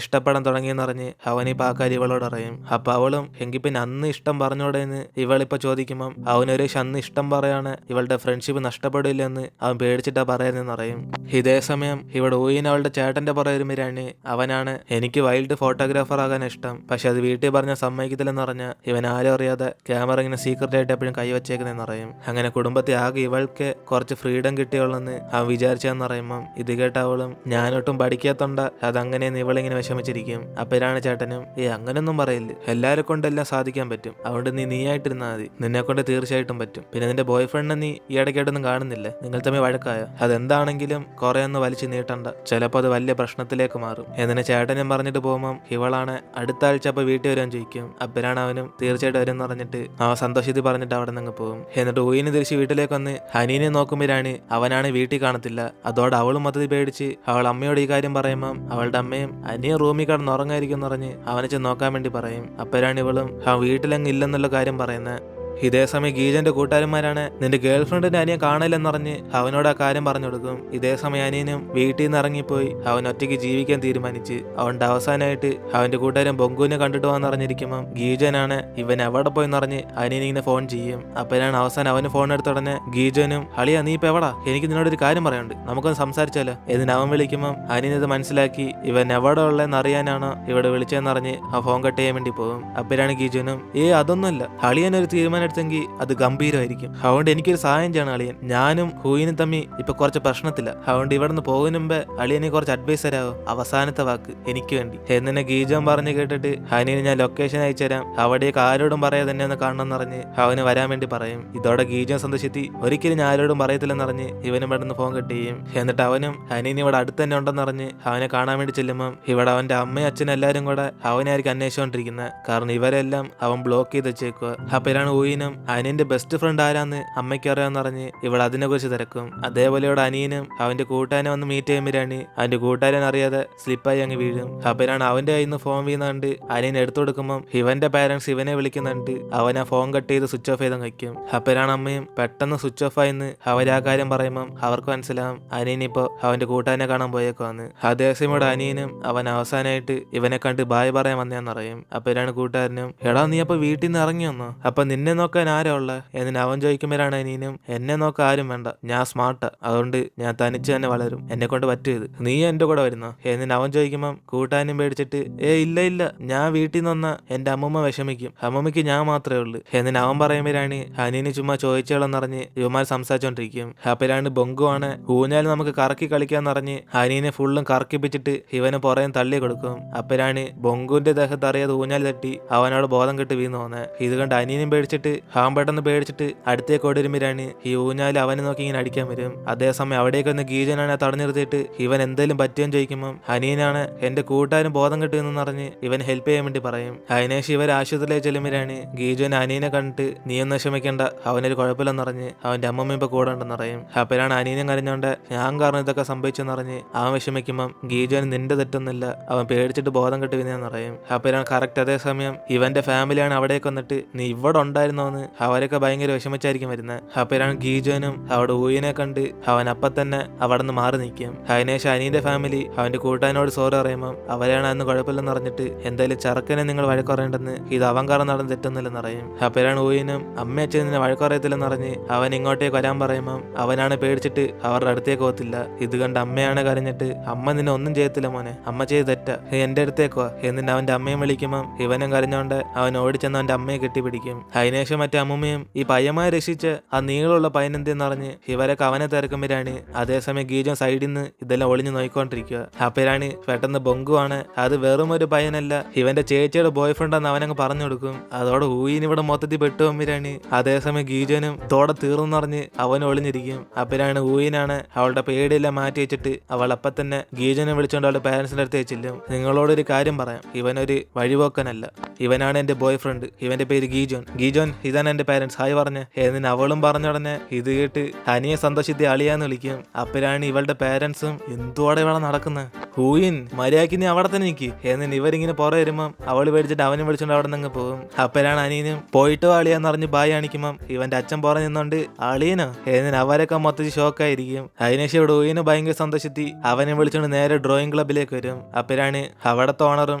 ഇഷ്ടപ്പെടാൻ തുടങ്ങിയെന്ന് പറഞ്ഞ് അവനിപ്പോ ആ കാര്യം ഇവളോട് അറിയും. അപ്പൊ അവളും എങ്കിൽ പിന്നെ അന്ന് ഇഷ്ടം പറഞ്ഞോടെന്ന് ഇവളിപ്പോ ചോദിക്കുമ്പം അവനൊരു അന്ന് ഇഷ്ടം പറയാണ് ഇവളുടെ ഫ്രണ്ട്ഷിപ്പ് നഷ്ടപ്പെടില്ലെന്ന് അവൻ പേടിച്ചിട്ടാ പറയുന്നതെന്ന് പറയും. ഇതേ സമയം ഇവിടെ ഊയിൻ അവളുടെ ചേട്ടന്റെ പുറകെ വരുമ്പോഴാണ് അവനാണ് എനിക്ക് വൈൽഡ് ഫോട്ടോഗ്രാഫർ ആകാൻ ഇഷ്ടം, പക്ഷെ അത് വീട്ടിൽ പറഞ്ഞ സമ്മതിക്കത്തില്ലെന്ന് പറഞ്ഞ ഇവൻ ആരും അറിയാതെ ക്യാമറ ഇങ്ങനെ സീക്രട്ട് ആയിട്ട് എപ്പോഴും കൈവച്ചേക്കുന്നതെന്ന് പറയും. അങ്ങനെ കുടുംബത്തെ ആകെ ഇവൾക്ക് കുറച്ച് ഫ്രീഡം കിട്ടിയുള്ളെന്ന് അവൻ വിചാരിച്ചതെന്ന് പറയുമ്പം ഇത് കേട്ട അവളും ഞാനൊട്ടും പഠിക്കാത്തോണ്ട അതങ്ങനെയെന്ന് ഇവളിങ്ങനെ വിഷമിച്ചിരിക്കും. അപ്പോഴാണ് ചേട്ടനും അങ്ങനൊന്നും പറയില്ല, എല്ലാരെ കൊണ്ടെല്ലാം സാധിക്കാൻ പറ്റും, അതുകൊണ്ട് നീയായിട്ടിരുന്നാൽ മതി, നിന്നെ കൊണ്ട് തീർച്ചയായിട്ടും പറ്റും. പിന്നെ നിന്റെ ബോയ് ഫ്രണ്ടിനെ നീ ഈ ഇടയ്ക്കായിട്ടൊന്നും കാണുന്നില്ല, നിങ്ങൾ തമ്മിൽ വഴക്കായോ, അതെന്താണെങ്കിലും കുറെ ഒന്ന് വലിച്ചു നീട്ടണ്ട, ചിലപ്പോൾ അത് വലിയ പ്രശ്നത്തിലേക്ക് മാറും. എന്നിട്ട് ചേട്ടനും പറഞ്ഞിട്ട് പോകുമ്പം ഇവളാണ് അടുത്ത ആഴ്ച അപ്പൊ വീട്ടിൽ വരാൻ ചോദിക്കും. അപ്പഴാണ് അവനും തീർച്ചയായിട്ടും വരും എന്ന് പറഞ്ഞിട്ട് അവൻ സന്തോഷത്തിൽ പറഞ്ഞിട്ട് അവിടെ നിന്ന് പോകും. എന്നിട്ട് ഊയിന് തിരിച്ച് വീട്ടിലേക്ക് വന്ന് ഹനീനെ നോക്കുമ്പോഴാണ് അവനാണ് വീട്ടിൽ കാണത്തില്ല. അതോടെ അവളും മൊത്തത്തിൽ പേടിച്ച് അവൾ അമ്മയോട് ഈ കാര്യം പറയുമ്പം അവളുടെ അമ്മയും അനിയ റൂമിൽ കിടന്ന് ഉറങ്ങായിരിക്കും എന്ന് പറഞ്ഞ് അവനെ ചെന്ന് നോക്കാൻ വേണ്ടി പറയും. അപ്പോഴാണ് ഇവളും ആ വീട്ടിലങ്ങ് ഇല്ലെന്നുള്ള കാര്യം പറയുന്നത്. ഇതേ സമയം ഗീജന്റെ കൂട്ടുകാരന്മാരാണ് നിന്റെ ഗേൾ ഫ്രണ്ടിന്റെ അനിയൻ കാണില്ലെന്നറിഞ്ഞ് അവനോട് ആ കാര്യം പറഞ്ഞു കൊടുക്കും. ഇതേ സമയം അനിയനും വീട്ടിൽ നിന്ന് ഇറങ്ങിപ്പോയി അവൻ ഒറ്റയ്ക്ക് ജീവിക്കാൻ തീരുമാനിച്ച്. അവന്റെ അവസാനമായിട്ട് അവന്റെ കൂട്ടുകാരൻ ബൊങ്കുവിനെ കണ്ടിട്ട് വന്നറിഞ്ഞിരിക്കുമ്പോൾ ഗീജനാണ് ഇവൻ എവിടെ പോയി എന്നറിഞ്ഞ് അനിയൻ ഇങ്ങനെ ഫോൺ ചെയ്യും. അപ്പോഴാണ് അവസാനം അവന് ഫോൺ എടുത്ത ഉടനെ ഗീജനും അളിയാ നീ ഇപ്പൊ എവിടാ, എനിക്ക് നിന്നോടൊരു കാര്യം പറയാനുണ്ട്, നമുക്കൊന്ന് സംസാരിച്ചാലോ. എന്നിട്ട് അവൻ വിളിക്കുമ്പോൾ അനിയൻ ഇത് മനസ്സിലാക്കി ഇവൻ എവിടെ ഉള്ളതെന്ന് അറിയാനാണോ ഇവിടെ വിളിച്ചതെന്നറിഞ്ഞ് ആ ഫോൺ കട്ട് ചെയ്യാൻ വേണ്ടി പോകും. അപ്പോഴാണ് ഗീജനും അതൊന്നുമല്ല, അളിയനൊരു തീരുമാനം എടുത്തെങ്കിൽ അത് ഗംഭീരമായിരിക്കും, അതുകൊണ്ട് എനിക്കൊരു സഹായം ചെയ്യണം അളിയൻ, ഞാനും ഹൂയിനും തമ്മിൽ ഇപ്പൊ കുറച്ച് പ്രശ്നത്തില്ല, അതുകൊണ്ട് ഇവിടെ നിന്ന് പോകുന്ന മുമ്പ് അളിയനെ കുറച്ച് അഡ്വൈസ് തരാമോ, അവസാനത്തെ വാക്ക് എനിക്ക് വേണ്ടി. എന്നെ ഗീജം പറഞ്ഞ് കേട്ടിട്ട് ഹനീന് ഞാൻ ലൊക്കേഷൻ അയച്ചു തരാം, അവിടേക്ക് ആരോടും പറയാതെ തന്നെ ഒന്ന് കാണണമെന്ന് പറഞ്ഞ് അവന് വരാൻ വേണ്ടി പറയും. ഇതോടെ ഗീജം സന്തോഷത്തി ഒരിക്കലും ഞാൻ ആരോടും പറയത്തില്ലെന്ന് പറഞ്ഞ് ഇവനും പെട്ടെന്ന് ഫോൺ കട്ട് ചെയ്യും. എന്നിട്ട് അവനും ഹനീൻ ഇവിടെ അടുത്ത് തന്നെ ഉണ്ടെന്ന് പറഞ്ഞ് അവനെ കാണാൻ വേണ്ടി ചെല്ലുമ്പം ഇവിടെ അവന്റെ അമ്മയും അച്ഛനും എല്ലാരും കൂടെ അവനായിരിക്കും അന്വേഷിച്ചുകൊണ്ടിരിക്കുന്നത്, കാരണം ഇവരെല്ലാം അവൻ ബ്ലോക്ക് ചെയ്ത് വെച്ചേക്കുക. അപ്പോഴാണ് ഊയിനും അനിയന്റെ ബെസ്റ്റ് ഫ്രണ്ട് ആരാന്ന് അമ്മയ്ക്ക് അറിയാമെന്ന് പറഞ്ഞ് ഇവിടെ അതിനെ കുറിച്ച് തിരക്കും. അതേപോലെ ഇവിടെ അനിയനും അവന്റെ കൂട്ടുകാരനെ വന്ന് മീറ്റ് ചെയ്യുമ്പോഴാണ് അവന്റെ കൂട്ടുകാരൻ അറിയാതെ സ്ലിപ്പായി അങ്ങ് വീഴും. അപ്പോഴാണ് അവന്റെ കയ്യിൽ നിന്ന് ഫോൺ വീണുകൊണ്ട് അനിയൻ എടുത്തു കൊടുക്കുമ്പോൾ ഇവന്റെ പാരന്റ്സ് ഇവനെ വിളിക്കുന്നുണ്ട്. അവൻ ആ ഫോൺ കട്ട് ചെയ്ത് സ്വിച്ച് ഓഫ് ചെയ്ത് വയ്ക്കും. അപ്പോഴാണ് അമ്മയും പെട്ടെന്ന് സ്വിച്ച് ഓഫ് ആയിന്ന് അവരാ കാര്യം പറയുമ്പം അവർക്ക് മനസ്സിലാവും അനിയൻ ഇപ്പോ അവന്റെ കൂട്ടുകാരനെ കാണാൻ പോയേക്കുവാന്ന്. അതേസമയം ഇവിടെ അനിയനും അവൻ അവസാനമായിട്ട് ഇവനെ കണ്ട് ബായ് പറയാൻ വന്നേന്നറിയും. അപ്പോഴാണ് കൂട്ടുകാരനും എടാ നീ അപ്പൊ വീട്ടിൽ നിന്ന് ഇറങ്ങി വന്നോ, അപ്പൊ നിന്നെ നോക്കാൻ ആരാ ഉള്ള എന്നിട്ട് അവൻ ചോദിക്കുമ്പോഴാണ് അനിയനും എന്നെ നോക്കാൻ ആരും വേണ്ട, ഞാൻ സ്മാർട്ടാ, അതുകൊണ്ട് ഞാൻ തനിച്ച് തന്നെ വളരും, എന്നെ കൊണ്ട് പറ്റിയത്, നീ എന്റെ കൂടെ വരുന്നോ എന്നിട്ട് അവൻ ചോദിക്കുമ്പം കൂട്ടാനും പേടിച്ചിട്ട് ഇല്ല ഇല്ല, ഞാൻ വീട്ടിൽ നിന്ന് വന്നാ എന്റെ അമ്മൂമ്മ വിഷമിക്കും, അമ്മമ്മയ്ക്ക് ഞാൻ മാത്രമേ ഉള്ളൂ എന്നിട്ട് അവൻ പറയുമ്പോഴാണ് അനിയന് ചുമ്മാ ചോദിച്ചോളെന്നറിഞ്ഞ് ഇവന്മാർ സംസാരിച്ചോണ്ടിരിക്കും. അപ്പോഴാണ് ബൊങ്കുവാണ് ഊഞ്ഞാൽ നമുക്ക് കറക്കി കളിക്കാന്നറിഞ്ഞ് അനിയനെ ഫുള്ളും കറക്കിപ്പിച്ചിട്ട് ഇവന് പുറകെ തള്ളി കൊടുക്കും. അപ്പോഴാണ് ബൊങ്കുവിന്റെ ദേഹത്ത് അറിയാതെ ഊഞ്ഞാൽ തട്ടി അവനോട് ബോധം കെട്ട് വീണ് പോകുന്നത്. ഇത് കണ്ട് അനിയനും പേടിച്ചിട്ട് അവൻ പെട്ടെന്ന് പേടിച്ചിട്ട് അടുത്തേക്ക് ഓടിരുമ്പോഴാണ് ഈ ഊഞ്ഞാൽ അവനെ നോക്കി ഇങ്ങനെ അടിക്കാൻ വരും. അതേസമയം അവിടേക്ക് വന്ന് ഗീജനാണ് തടഞ്ഞു നിർത്തിയിട്ട് ഇവൻ എന്തെങ്കിലും പറ്റിയെന്ന് ചോദിക്കുമ്പോൾ അനിയനാണ് എന്റെ കൂട്ടുകാരൻ ബോധം കെട്ടുമെന്ന് പറഞ്ഞ് ഇവൻ ഹെൽപ്പ് ചെയ്യാൻ വേണ്ടി പറയും. അതിനേശം ഇവർ ആശുപത്രിയിലേക്ക് ചെല്ലുമ്പോഴാണ് ഗീജൻ അനിയനെ കണ്ടിട്ട് നീ ഒന്നും വിഷമിക്കേണ്ട, അവനൊരു കുഴപ്പമില്ലെന്ന് പറഞ്ഞ് അവന്റെ അമ്മമ്മ ഇപ്പൊ കൂടെ ഉണ്ടെന്ന് പറയും. അപ്പോഴാണ് അനിയനും കരഞ്ഞോണ്ട് ഞാൻ കാരണം ഇതൊക്കെ സംഭവിച്ചെന്ന് പറഞ്ഞ് അവൻ വിഷമിക്കുമ്പം ഗീജൻ നിന്റെ തെറ്റൊന്നുമില്ല, അവൻ പേടിച്ചിട്ട് ബോധം കെട്ട് വീണെന്ന് പറയും. അപ്പോഴാണ് കറക്റ്റ് അതേസമയം ഇവന്റെ ഫാമിലിയാണ് അവിടേക്ക് വന്നിട്ട് നീ ഇവിടെ ഉണ്ടായിരുന്നു വന്നോന്ന് അവരൊക്കെ ഭയങ്കര വിഷമിച്ചായിരിക്കും വരുന്നത്. അപ്പോഴാണ് ഗീജോനും അവിടെ ഊയിനെ കണ്ട് അവൻ അപ്പം തന്നെ അവിടെ നിന്ന് മാറി നിൽക്കും. അതിനുശേഷം അനിയന്റെ ഫാമിലി അവന്റെ കൂട്ടാനോട് സോറി പറയുമ്പോൾ അവരെയാണ് അന്ന് കുഴപ്പമില്ലെന്ന് പറഞ്ഞിട്ട് എന്തായാലും ചെറുക്കനെ നിങ്ങൾ വഴക്കുറയേണ്ടെന്ന്, ഇത് അവൻ കാരണം നടന്ന് തെറ്റൊന്നുമില്ലെന്ന് പറയും. അപ്പോഴാണ് ഊയിനും അമ്മ അച്ഛൻ നിന്നെ വഴക്കുറയത്തില്ലെന്ന് പറഞ്ഞ് അവൻ ഇങ്ങോട്ടേക്ക് വരാൻ പറയുമ്പോൾ അവനാണ് പേടിച്ചിട്ട് അവരുടെ അടുത്തേക്ക് പോകത്തില്ല. ഇത് കണ്ട് അമ്മയാണ് കരഞ്ഞിട്ട് അമ്മ നിന്നെ ഒന്നും ചെയ്യത്തില്ല മോനെ, അമ്മ ചെയ്ത് തെറ്റാ, എന്റെ അടുത്തേക്കോ എന്നിട്ട് അവന്റെ അമ്മയും വിളിക്കുമ്പോൾ ഇവനും കരഞ്ഞോണ്ട് അവൻ ഓടിച്ചെന്ന് അവന്റെ അമ്മയെ കെട്ടിപ്പിടിക്കും. അതിനുശേഷം മറ്റേ അമ്മൂമ്മയും ഈ പയ്യമായി രക്ഷിച്ച് ആ നീളമുള്ള പയ്യനെന്തെന്ന് പറഞ്ഞ് ഇവരൊക്കെ അവനെ തിരക്കുമ്പോഴാണ് അതേസമയം ഗീജൻ സൈഡിൽ നിന്ന് ഇതെല്ലാം ഒളിഞ്ഞു നോക്കിക്കൊണ്ടിരിക്കുക. അപ്പോഴാണ് പെട്ടെന്ന് ബൊങ്കുവാണ് അത് വെറും ഒരു പയ്യനല്ല ഇവന്റെ ചേച്ചിയുടെ ബോയ് ഫ്രണ്ടാന്ന് അവനങ്ങ് പറഞ്ഞു കൊടുക്കും. അതോടെ ഊയിന് ഇവിടെ മൊത്തത്തിൽ പെട്ടുപോകുമ്പോഴാണ് അതേസമയം ഗീജനും തോടെ തീർന്നു പറഞ്ഞ് അവൻ ഒളിഞ്ഞിരിക്കും. അപ്പോഴാണ് ഊയിനാണ് അവളുടെ പേടിയെല്ലാം മാറ്റി വെച്ചിട്ട് അവൾ അപ്പം തന്നെ ഗീജനെ വിളിച്ചുകൊണ്ട് അവളുടെ പാരന്റ്സിന്റെ അടുത്ത് വെച്ചില്ലും. നിങ്ങളോടൊരു കാര്യം പറയാം, ഇവനൊരു വഴിപോക്കനല്ല, ഇവനാണ് എന്റെ ബോയ് ഫ്രണ്ട്, ഇവന്റെ പേര് ഗീജോൻ. ഗീജോൻ ഇതാണ് എന്റെ പാരന്റ്സ്, ഹായ് പറഞ്ഞ് എന്നിന് അവളും പറഞ്ഞുടനെ ഇത് കേട്ട് അനിയെ സന്തോഷിച്ച് അളിയാന്ന് വിളിക്കും. അപ്പോഴാണ് ഇവളുടെ പാരന്റ്സും എന്തുവാടെ ഇവിടെ നടക്കുന്നത്, ഹൂയിൻ മര്യാദയ്ക്ക് നീ അവിടെ തന്നെ നിൽക്കി എന്നിന് ഇവരിങ്ങനെ പുറ വരുമ്പം അവള് പേടിച്ചിട്ട് അവനും വിളിച്ചോണ്ട് അവിടെ നിന്ന് പോകും. അപ്പോഴാണ് അനിയനും പോയിട്ടോ അളിയാന്ന് പറഞ്ഞ് ബായ് കാണിക്കുമ്പം ഇവന്റെ അച്ഛൻ പുറം നിന്നോണ്ട് അളിയനോ എന്നിന് അവരൊക്കെ മൊത്തത്തിൽ ഷോക്കായിരിക്കും. അതിനുശേഷം ഇവിടെ ഹൂയിന് ഭയങ്കര സന്തോഷത്തി അവനെ വിളിച്ചോണ്ട് നേരെ ഡ്രോയിങ് ക്ലബിലേക്ക് വരും. അപ്പോഴാണ് അവിടത്തെ ഓണറും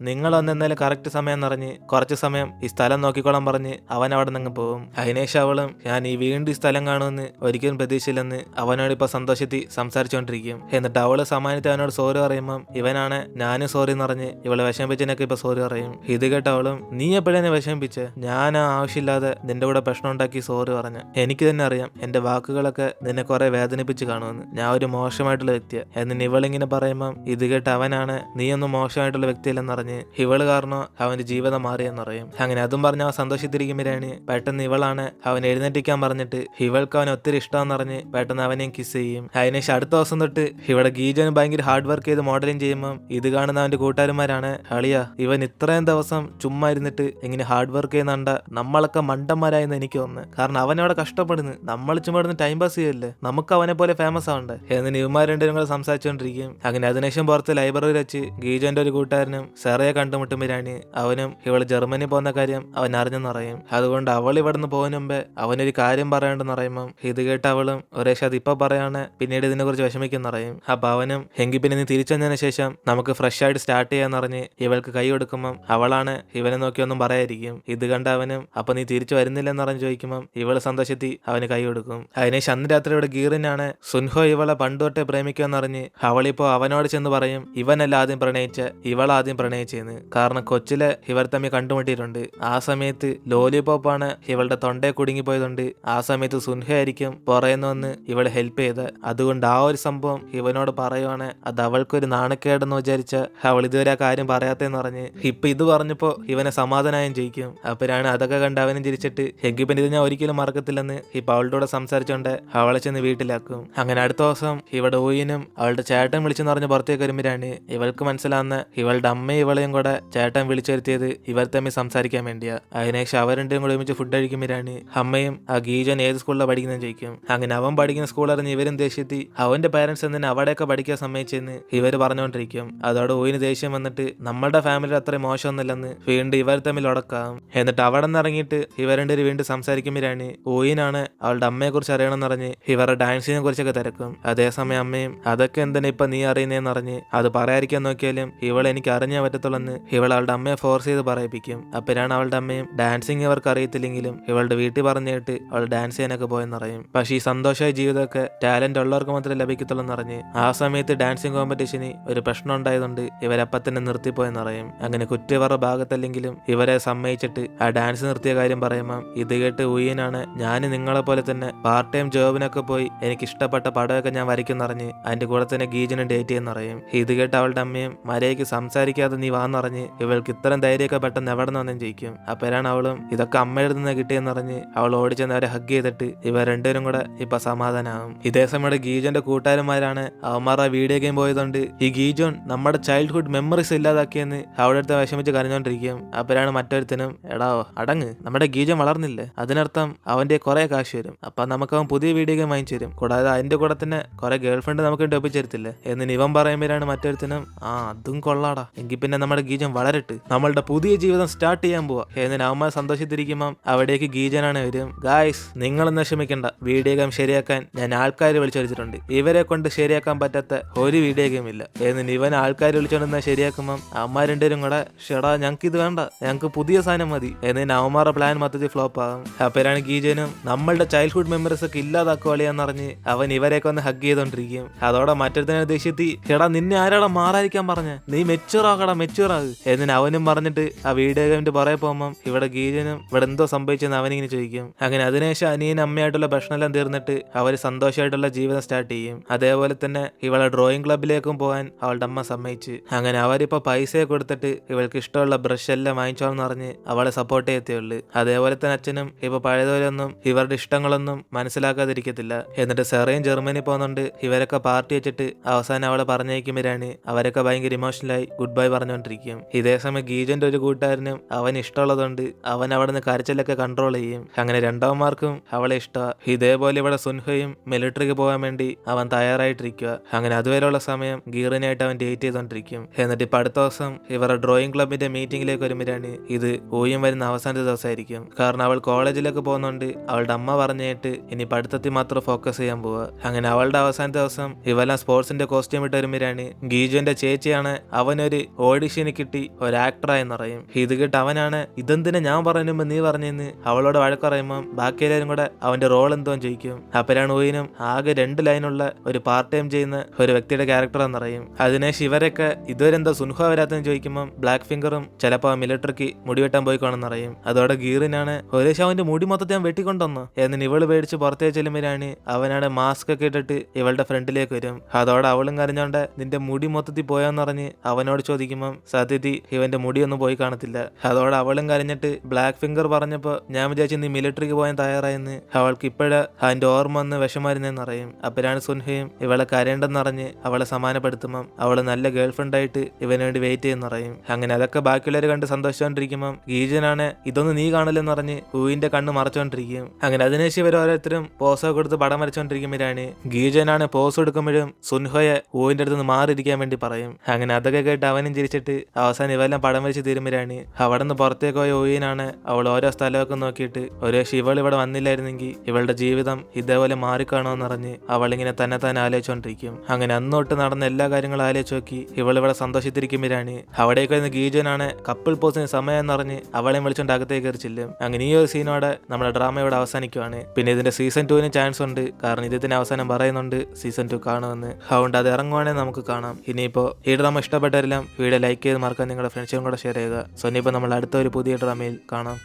നിങ്ങൾ വന്ന് എന്തായാലും കറക്റ്റ് സമയം നിറഞ്ഞ് കുറച്ച് സമയം ഈ സ്ഥലം നോക്കിക്കോളാൻ പറഞ്ഞ് അവൻ അവിടെ നിന്ന് പോകും. അതിനുശേഷം അവളും ഞാൻ ഈ വീണ്ടും ഈ സ്ഥലം കാണുമെന്ന് ഒരിക്കലും പ്രതീക്ഷയില്ലെന്ന് അവനോട് ഇപ്പൊ സന്തോഷത്തിൽ സംസാരിച്ചുകൊണ്ടിരിക്കും. എന്നിട്ട് അവള് സമ്മാനിച്ച് അവനോട് സോറി പറയുമ്പം ഇവനാണ് ഞാനും സോറി എന്ന് പറഞ്ഞ് ഇവളെ വിഷമിപ്പിച്ചതിനൊക്കെ ഇപ്പൊ സോറി പറയും. ഇത് കേട്ട അവളും നീ എപ്പോഴാണ് വിഷമിപ്പിച്ച്, ഞാൻ ആവശ്യമില്ലാതെ നിന്റെ കൂടെ പ്രശ്നം ഉണ്ടാക്കി സോറി പറഞ്ഞ്, എനിക്ക് തന്നെ അറിയാം എന്റെ വാക്കുകളൊക്കെ നിന്നെ കുറെ വേദനിപ്പിച്ച് കാണുമെന്ന്, ഞാൻ ഒരു മോശമായിട്ടുള്ള വ്യക്തിയാണ് എന്നിട്ട് ഇവളിങ്ങനെ പറയുമ്പം ഇത് കേട്ട് അവനാണ് നീ ഒന്നും മോശമായിട്ടുള്ള വ്യക്തിയല്ലെന്ന് പറഞ്ഞ് ഇവള് കാരണം അവന്റെ ജീവിതം മാറിയെന്ന് പറയും. അങ്ങനെ അതും പറഞ്ഞ് അവൻ സന്തോഷിത്തിരിക്കുമ്പോഴാണ് പെട്ടെന്ന് ഇവളാണ് അവൻ എഴുന്നേറ്റിക്കാൻ പറഞ്ഞിട്ട് ഇവൾക്ക് അവൻ ഒത്തിരി ഇഷ്ടമെന്ന് പറഞ്ഞ് പെട്ടെന്ന് അവനെയും കിസ് ചെയ്യും. അതിനുശേഷം അടുത്ത ദിവസം തൊട്ട് ഇവിടെ ഗീജന് ഭയങ്കര ഹാർഡ് വർക്ക് ചെയ്ത് മോഡലിംഗ് ചെയ്യുമ്പോൾ ഇത് കാണുന്ന അവന്റെ കൂട്ടുകാരന്മാരാണ് അളിയ ഇവൻ ഇത്രയും ദിവസം ചുമ്മാ ഇരുന്നിട്ട് ഇങ്ങനെ ഹാർഡ് വർക്ക് ചെയ്യുന്നുണ്ട, നമ്മളൊക്കെ മണ്ടന്മാരായെന്ന് എനിക്ക് തോന്നുന്നു, കാരണം അവനവിടെ കഷ്ടപ്പെടുന്നു, നമ്മൾ ചുമ്മാ ഇടുന്ന് ടൈം പാസ് ചെയ്യല്ലേ, നമുക്ക് അവനെ പോലെ ഫേമസ് ആവണ്ടേ എന്നിന് ഇവന്മാർ രണ്ടുപേരും കൂടെ സംസാരിച്ചുകൊണ്ടിരിക്കും. അങ്ങനെ അതിനുശേഷം പുറത്ത് ലൈബ്രറിയിൽ വെച്ച് ഗീജന്റെ ഒരു കൂട്ടുകാരനും സെറയെ കണ്ടുമുട്ടുമ്പോഴാണ് അവനും ഇവള് ജർമ്മനി പോകുന്ന കാര്യം അവൻ അറിഞ്ഞെന്ന് പറയും. അതുകൊണ്ട് അവൾ ഇവിടുന്ന് പോകുന്ന മുമ്പേ അവനൊരു കാര്യം പറയണ്ടെന്ന് പറയുമ്പം ഇത് കേട്ട് അവളും ഒരേശം അത് ഇപ്പൊ പറയാണ് പിന്നീട് ഇതിനെ കുറിച്ച് വിഷമിക്കുന്ന പറയും. അപ്പൊ അവനും എങ്കിൽ പിന്നെ നീ തിരിച്ചതിന് ശേഷം നമുക്ക് ഫ്രഷ് ആയിട്ട് സ്റ്റാർട്ട് ചെയ്യാന്ന് പറഞ്ഞ് ഇവൾക്ക് കൈ കൊടുക്കുമ്പം അവളാണ് ഇവനെ നോക്കി ഒന്നും പറയായിരിക്കും. ഇത് കണ്ട അവനും അപ്പൊ നീ തിരിച്ചു വരുന്നില്ലെന്ന് പറഞ്ഞ് ചോദിക്കുമ്പം ഇവള് സന്തോഷത്തി അവന് കൈ കൊടുക്കും. അതിനുശേഷം അന്ന് രാത്രി ഇവിടെ ഗീറിനാണ് സുൻഹോ ഇവളെ പണ്ടുതൊട്ടേ പ്രേമിക്കുമെന്ന് അറിഞ്ഞ് അവളിപ്പോ അവനോട് ചെന്ന് പറയും ഇവനല്ല ആദ്യം പ്രണയിച്ച ഇവളാദ്യം പ്രണയിച്ചെന്ന്, കാരണം കൊച്ചിലെ ഇവർ തമ്മിൽ കണ്ടുമുട്ടിയിട്ടുണ്ട്. ആ സമയത്ത് ലോലിപോപ്പാണ് ഇവളുടെ തൊണ്ടയെ കുടുങ്ങിപ്പോയതുകൊണ്ട് ആ സമയത്ത് സുൻഹ ആയിരിക്കും പുറയുന്നു വന്ന് ഇവളെ ഹെൽപ്പ് ചെയ്ത്, അതുകൊണ്ട് ആ ഒരു സംഭവം ഇവനോട് പറയുവാണ് അത് അവൾക്കൊരു നാണക്കേടെന്ന് വിചാരിച്ച അവൾ ഇതുവരെ ആ കാര്യം പറയാത്തെന്ന് പറഞ്ഞ് ഇപ്പൊ ഇത് പറഞ്ഞപ്പോ ഇവനെ സമാധാനായും ജയിക്കും. അപ്പോഴാണ് അതൊക്കെ കണ്ട് അവനും ചിരിച്ചിട്ട് എങ്കിപ്പൻ ഇത് ഞാൻ ഒരിക്കലും മറക്കത്തില്ലെന്ന് ഇപ്പൊ അവളുടെ കൂടെ സംസാരിച്ചോണ്ട് അവളെ ചെന്ന് വീട്ടിലാക്കും. അങ്ങനെ അടുത്ത ദിവസം ഇവിടെ ഊയിനും അവളുടെ ചേട്ടൻ വിളിച്ചെന്ന് പറഞ്ഞ് പുറത്തേക്ക് വരുമ്പോഴാണ് ഇവൾക്ക് മനസ്സിലാവുന്ന ഇവളുടെ അമ്മയും ഇവളെയും കൂടെ ചേട്ടൻ വിളിച്ചു വരുത്തിയത് ഇവർ തമ്മിൽ സംസാരിക്കാൻ വേണ്ടിയാ. അതിനുശേഷം അവർ രണ്ടും കൂടെ ഒരുമിച്ച് ഫുഡ് കഴിക്കുമ്പോഴാണ് അമ്മയും ആ ഗീജൻ ഏത് സ്കൂളിലാണ് പഠിക്കുന്നതെന്ന് ചോദിക്കും. അങ്ങനെ അവൻ പഠിക്കുന്ന സ്കൂൾ അറിഞ്ഞ് ഇവരും ദേഷ്യത്തി അവന്റെ പാരന്റ്സ് എന്തിനാ അവിടെയൊക്കെ പഠിക്കാൻ സമ്മതിച്ചെന്ന് ഇവർ പറഞ്ഞുകൊണ്ടിരിക്കും. അതോടെ ഊയിന് ദേഷ്യം വന്നിട്ട് നമ്മളുടെ ഫാമിലി അത്രയും മോശമൊന്നുമില്ലെന്ന് വീണ്ടും ഇവർ തമ്മിൽ ഉടക്കാം. എന്നിട്ട് അവിടെ നിന്ന് ഇറങ്ങിയിട്ട് ഇവർ രണ്ടുപേരും വീണ്ടും സംസാരിക്കുമ്പോഴാണ് ഊയിനാണ് അവളുടെ അമ്മയെ കുറിച്ച് അറിയണമെന്ന് പറഞ്ഞ് ഇവരുടെ ഡാൻസിനെ കുറിച്ചൊക്കെ തിരക്കും. അതേസമയം അമ്മയും അതൊക്കെ എന്തിനാ ഇപ്പൊ നീ അറിയുന്നതെന്ന് അറിഞ്ഞ് അത് പറയാതിരിക്കാൻ നോക്കിയാലും ഇവളെ എനിക്ക് അറിഞ്ഞേ പറ്റത്തുള്ളെന്ന് ഇവൾ അവളുടെ അമ്മയെ ഫോഴ്സ് ചെയ്ത് പറയിപ്പിക്കും. അപ്പോഴാണ് അവളുടെ അമ്മയും ഡാൻസിങ് അവർക്ക് അറിയത്തില്ലെങ്കിലും ഇവളുടെ വീട്ടിൽ പറഞ്ഞിട്ട് അവൾ ഡാൻസ് ചെയ്യാനൊക്കെ പോയെന്ന് പറയും. പക്ഷേ ഈ സന്തോഷമായ ജീവിതമൊക്കെ ടാലന്റ് ഉള്ളവർക്ക് മാത്രമേ ലഭിക്കത്തുള്ളൂ അറിഞ്ഞ് ആ സമയത്ത് ഡാൻസിങ് കോമ്പറ്റീഷന് ഒരു പ്രശ്നം ഉണ്ടായതുകൊണ്ട് ഇവരപ്പം തന്നെ നിർത്തിപ്പോയെന്ന് പറയും. അങ്ങനെ കുറ്റവരുടെ ഭാഗത്തല്ലെങ്കിലും ഇവരെ സമ്മതിച്ചിട്ട് ആ ഡാൻസ് നിർത്തിയ കാര്യം പറയുമ്പം ഇത് കേട്ട് ഊയനാണ് ഞാൻ നിങ്ങളെ പോലെ തന്നെ പാർട്ട് ടൈം ജോബിനൊക്കെ പോയി എനിക്ക് ഇഷ്ടപ്പെട്ട പടമൊക്കെ ഞാൻ വരയ്ക്കുന്നറിഞ്ഞ് അതിന്റെ കൂടെ തന്നെ ഗീജനും ഡേറ്റ് ചെയ്യുന്ന പറയും. ഇത് കേട്ട് അവളുടെ അമ്മയും മര്യാദയ്ക്ക് സംസാരിക്കാതെ നീ വാന്നറിഞ്ഞ് ഇവൾക്ക് ഇത്രയും ധൈര്യമൊക്കെ പെട്ടെന്ന് എവിടെ നിന്നും ചോദിക്കും. അപ്പോഴാണ് അവളും ഇതൊക്കെ അമ്മയുടെ നിന്ന് കിട്ടിയെന്നറിഞ്ഞ് അവൾ ഓടിച്ചെന്ന് അവരെ ഹഗ് ചെയ്തിട്ട് ഇവർ രണ്ടുപേരും കൂടെ ഇപ്പൊ സമാധാനമാകും. ഇതേ സമയത്ത് ഗീജന്റെ കൂട്ടുകാരന്മാരാണ് അവന്മാരുടെ വീഡിയോ ഗെയിം പോയതുകൊണ്ട് ഈ ഗീജോൻ നമ്മുടെ ചൈൽഡ്ഹുഡ് മെമ്മറീസ് ഇല്ലാതാക്കിയെന്ന് അവിടെ അടുത്ത് വിഷമിച്ച് കരഞ്ഞോണ്ടിരിക്കും. അപ്പോഴാണ് മറ്റൊരുത്തനും എടാ അടങ്ങ്, നമ്മുടെ ഗീജൻ വളർന്നില്ലേ, അതിനർത്ഥം അവന്റെ കുറെ കാശ് വരും, അപ്പൊ നമുക്ക് അവൻ പുതിയ വീഡിയോ ഗെയിം വാങ്ങിച്ചു തരും, കൂടാതെ അതിന്റെ കൂടെ തന്നെ കുറെ ഗേൾ ഫ്രണ്ട് നമുക്ക് ഒപ്പിച്ചേരത്തില്ലേ എന്ന് ഇവൻ പറയുമ്പോഴാണ് മറ്റൊരുത്തനും അതും കൊള്ളാടാ, എങ്കിൽ പിന്നെ നമ്മുടെ ഗീജൻ വളരട്ട്, നമ്മളുടെ പുതിയ ജീവിതം സ്റ്റാർട്ട് ചെയ്യാൻ പോവാ എന്ന് അവന്മാർ സന്തോഷിച്ചിരിക്കുമ്പം അവിടേക്ക് ഗീജനാണ് വരും. ഗായ്സ്, നിങ്ങളൊന്നും ക്ഷമിക്കണ്ട, വീഡിയോ ഗെയിം ശരിയാക്കാൻ ഞാൻ ആൾക്കാരെ വിളിച്ചൊരിച്ചിട്ടുണ്ട്. ഇവരെ കൊണ്ട് ശരിയാക്കാൻ പറ്റാത്ത ഒരു വീഡിയോ ഗെയിം ഇല്ല. എന്നിട്ട് ഇവൻ ആൾക്കാർ വിളിച്ചോണ്ടെന്നാ ശരിയാക്കുമ്പം അവന്മാർ രണ്ടുപേരും കൂടെ ഷെടാ ഞങ്ങൾക്ക് ഇത് വേണ്ട, ഞങ്ങൾക്ക് പുതിയ സാധനം മതി എന്നിട്ട് അവന്മാരുടെ പ്ലാൻ മൊത്തത്തിൽ ഫ്ലോപ്പ് ആകും. അപ്പോഴാണ് ഗീജനും നമ്മളുടെ ചൈൽഡ്ഹുഡ് മെമ്മറീസ് ഒക്കെ ഇല്ലാതാക്കുവളിയാന്ന് പറഞ്ഞ് അവൻ ഇവരെയൊക്കെ ഒന്ന് ഹഗ് ചെയ്തോണ്ടിരിക്കും. അതോടെ മറ്റൊരുത്തനെ ദേഷ്യത്തി എടാ നിന്നെ ആരാടാ മാറാതിരിക്കാൻ പറഞ്ഞ, നീ മെച്ചൂർ ആകടാ, മെച്ചൂർ ആക് എന്നിട്ട് അവനും പറഞ്ഞിട്ട് ആ വീഡിയോ ഗെയിമിന്റെ പുറകെ പോകുമ്പം ഇവിടെ ഗീജനും ഇവിടെ എന്തോ സംഭവിച്ചെന്ന് അവനിങ്ങനെ ചോദിക്കും. അങ്ങനെ അതിനുശേഷം അനിയനും അമ്മയായിട്ടുള്ള ഭക്ഷണമെല്ലാം തീർന്നിട്ട് അവർ സന്തോഷമായിട്ടുള്ള ജീവിതം സ്റ്റാർട്ട് ചെയ്യും. അതേപോലെ തന്നെ ഇവളെ ഡ്രോയിങ് ക്ലബിലേക്കും പോകാൻ അവളുടെ അമ്മ സമ്മതിച്ച്. അങ്ങനെ അവരിപ്പോ പൈസയെ കൊടുത്തിട്ട് ഇവൾക്ക് ഇഷ്ടമുള്ള ബ്രഷ് എല്ലാം വാങ്ങിച്ചോളെന്ന് പറഞ്ഞ് അവളെ സപ്പോർട്ട് ചെയ്യത്തേയുള്ളൂ. അതേപോലെ തന്നെ അച്ഛനും ഇപ്പൊ പഴയതുപോലെയൊന്നും ഇവരുടെ ഇഷ്ടങ്ങളൊന്നും മനസ്സിലാക്കാതിരിക്കത്തില്ല. എന്നിട്ട് സെറയും ജർമ്മനി പോകുന്നുണ്ട്. ഇവരൊക്കെ പാർട്ടി വെച്ചിട്ട് അവസാനം അവളെ പറഞ്ഞേക്കുമ്പോഴാണ് അവരൊക്കെ ഭയങ്കര ഇമോഷണലായി ഗുഡ് ബൈ പറഞ്ഞുകൊണ്ടിരിക്കും. ഇതേ സമയം ഗീജന്റെ ഒരു കൂട്ടുകാരനും അവൻ ഇഷ്ടമുള്ളതുകൊണ്ട് അവൻ അവിടെ നിന്ന് കരച്ചിലൊക്കെ കൺട്രോൾ ചെയ്യും. അങ്ങനെ രണ്ടാമന്മാർക്കും അവളെ ഇഷ്ടമാണ്. ഇതേപോലെ ഇവിടെ സുൻഹയും മിലിറ്ററിക്ക് പോകാൻ വേണ്ടി അവൻ തയ്യാറായിട്ടിരിക്കുക. അങ്ങനെ അതുവരെയുള്ള സമയം ഗീറിനായിട്ട് അവൻ ഡേറ്റ് ചെയ്തോണ്ടിരിക്കും. എന്നിട്ട് ഇപ്പൊ അടുത്ത ദിവസം ഇവരുടെ ഡ്രോയിങ് ക്ലബിന്റെ മീറ്റിംഗിലേക്ക് വരുമ്പോഴാണ് ഇത് ഊയും വരുന്ന അവസാനത്തെ ദിവസമായിരിക്കും. കാരണം അവൾ കോളേജിലേക്ക് പോകുന്നുണ്ട്. അവളുടെ അമ്മ പറഞ്ഞിട്ട് ഇനി പഠിത്തത്തിൽ മാത്രം ഫോക്കസ് ചെയ്യാൻ പോവുക. അങ്ങനെ അവളുടെ അവസാനത്തെ ദിവസം ഇവെല്ലാം സ്പോർട്സിന്റെ കോസ്റ്റ്യൂം ഇട്ട് വരുമ്പോഴാണ് ഗീജുവിന്റെ ചേച്ചിയാണ് അവനൊരു ഓഡിഷന് കിട്ടി ഒരു ആക്ടറായെന്ന് പറയും. ഇത് കേട്ട് അവനാണ് ഇതെന്തിനാ ഞാൻ പറയുമ്പോ നീ പറഞ്ഞെന്ന് അവളോട് വഴക്ക് പറയുമ്പോൾ ബാക്കി എല്ലാവരും കൂടെ അവന്റെ റോൾ എന്തോ ചോദിക്കും. അപ്പോഴാണ് ഊയിനും ആകെ 2 ലൈനുള്ള ഒരു പാർട്ട് ടൈം ചെയ്യുന്ന ഒരു വ്യക്തിയുടെ ക്യാരക്ടർ എന്നറിയും. അതിനുശേഷം ഇവരൊക്കെ ഇതുവരെ എന്താ സുൻഹ വരാത്തെന്ന് ചോദിക്കുമ്പോൾ ബ്ലാക്ക് ഫിംഗറും ചിലപ്പോൾ മിലിറ്ററിക്ക് മുടി വെട്ടാൻ പോയിക്കോണെന്നറിയും. അതോടെ ഗീറിനാണ് ഒരു അവന്റെ മുടി മൊത്തത്തിൽ ഞാൻ വെട്ടിക്കൊണ്ടുവന്നു എന്നിട്ട് ഇവള് പേടിച്ച് പുറത്തേക്ക് ചെല്ലുമ്പോഴാണ് അവനാണ് മാസ്ക് ഒക്കെ ഇട്ടിട്ട് ഇവളുടെ ഫ്രണ്ടിലേക്ക് വരും. അതോടെ അവളും കരഞ്ഞോണ്ട് നിന്റെ മുടി മൊത്തത്തിൽ പോയാന്ന് പറഞ്ഞ് അവനോട് ചോദിക്കുമ്പോൾ സത്യത്തിൽ ഇവന്റെ മുടിയൊന്നും പോയി കാണത്തില്ല. അതോടെ അവളും കരഞ്ഞിട്ട് ബ്ലാക്ക് ഫിംഗർ പറഞ്ഞപ്പോ ഞാൻ വിചാരിച്ചു നീ മിലിറ്ററിക്ക് പോയാൻ തയ്യാറായെന്ന്. അവൾക്ക് ഇപ്പോഴാ അതിന്റെ ഓർമ്മ വന്ന് വിഷമായിരുന്നെന്ന് അറിയും. അപ്പോഴാണ് സുൻഹയും ഇവളെ കരയേണ്ടെന്നറിഞ്ഞ് അവളെ സമാനപ്പെടുത്തുമ്പം അവള് നല്ല ഗേൾ ഫ്രണ്ട് ആയിട്ട് ഇവന് വേണ്ടി വെയിറ്റ് ചെയ്യുന്നറിയും. അങ്ങനെ അതൊക്കെ ബാക്കിയുള്ളവർ കണ്ട് സന്തോഷിച്ചോണ്ടിരിക്കുമ്പം ഗീജനാണ് ഇതൊന്നും നീ കാണില്ലെന്ന് പറഞ്ഞ് ഊയിന്റെ കണ്ണ് മറച്ചോണ്ടിരിക്കും. അങ്ങനെ അതിനുശേഷം ഇവർ ഓരോരുത്തരും പോസൊക്കെ കൊടുത്ത് പടം വരച്ചോണ്ടിരിക്കുമ്പോഴാണ് ഗീജനാണ് പോസ് എടുക്കുമ്പോഴും സുൻഹയെ ഊവിന്റെ അടുത്ത് നിന്ന് മാറിയിരിക്കാൻ വേണ്ടി പറയും. അങ്ങനെ അതൊക്കെ കേട്ട് അവനും ചിരിച്ചിട്ട് അവസാനം ഇവെല്ലാം പടം വരച്ച് തീരുമ്പോഴാണ് അവിടെ നിന്ന് പുറത്തേക്ക് പോയ ഊയിനാണ് അവൾ ഓരോ സ്ഥലമൊക്കെ നോക്കിയിട്ട് ഒരു ഇവൾ ഇവിടെ വന്നില്ലായിരുന്നെങ്കിൽ ഇവളുടെ ജീവിതം ഇതേപോലെ മാറിക്കാണോന്നറിഞ്ഞ് അവളിങ്ങനെ തന്നെ ആലോചിച്ചോണ്ടിരിക്കും. അങ്ങനെ അന്നോട്ട് നടന്ന എല്ലാ കാര്യങ്ങളും ആലോചിച്ച് നോക്കി ഇവളിവിടെ സന്തോഷിച്ചിരിക്കുമ്പോഴാണ് അവിടേക്ക് വരുന്ന ഗീജനാണ് കപ്പിൾ പോസിന് സമയം എന്നറിഞ്ഞ് അവളെ വിളിച്ചോണ്ട് അകത്തേക്ക് കയറി ചെല്ലും. അങ്ങനെ ഈ ഒരു സീനോടെ നമ്മുടെ ഡ്രാമ ഇവിടെ അവസാനിക്കുവാണ്. പിന്നെ ഇതിന്റെ സീസൺ 2 ചാൻസ് ഉണ്ട്. കാരണം ഇതിന്റെ അവസാനം പറയുന്നുണ്ട് സീസൺ 2 കാണുമെന്ന്. അതുകൊണ്ട് അത് ഇറങ്ങുവാണെങ്കിൽ നമുക്ക് കാണാം. ഇനിയിപ്പോ ഈ ഡ്രാമ ഇഷ്ടപ്പെട്ടവരെല്ലാം വീഡിയോ ലൈക്ക് ചെയ്ത് മറക്കാൻ നിങ്ങളുടെ ഫ്രണ്ട്സിനും കൂടെ ഷെയർ ചെയ്യുക. സോ ഇനിയിപ്പോൾ നമ്മൾ അടുത്ത ഒരു പുതിയ ഡ്രാമയിൽ കാണാം.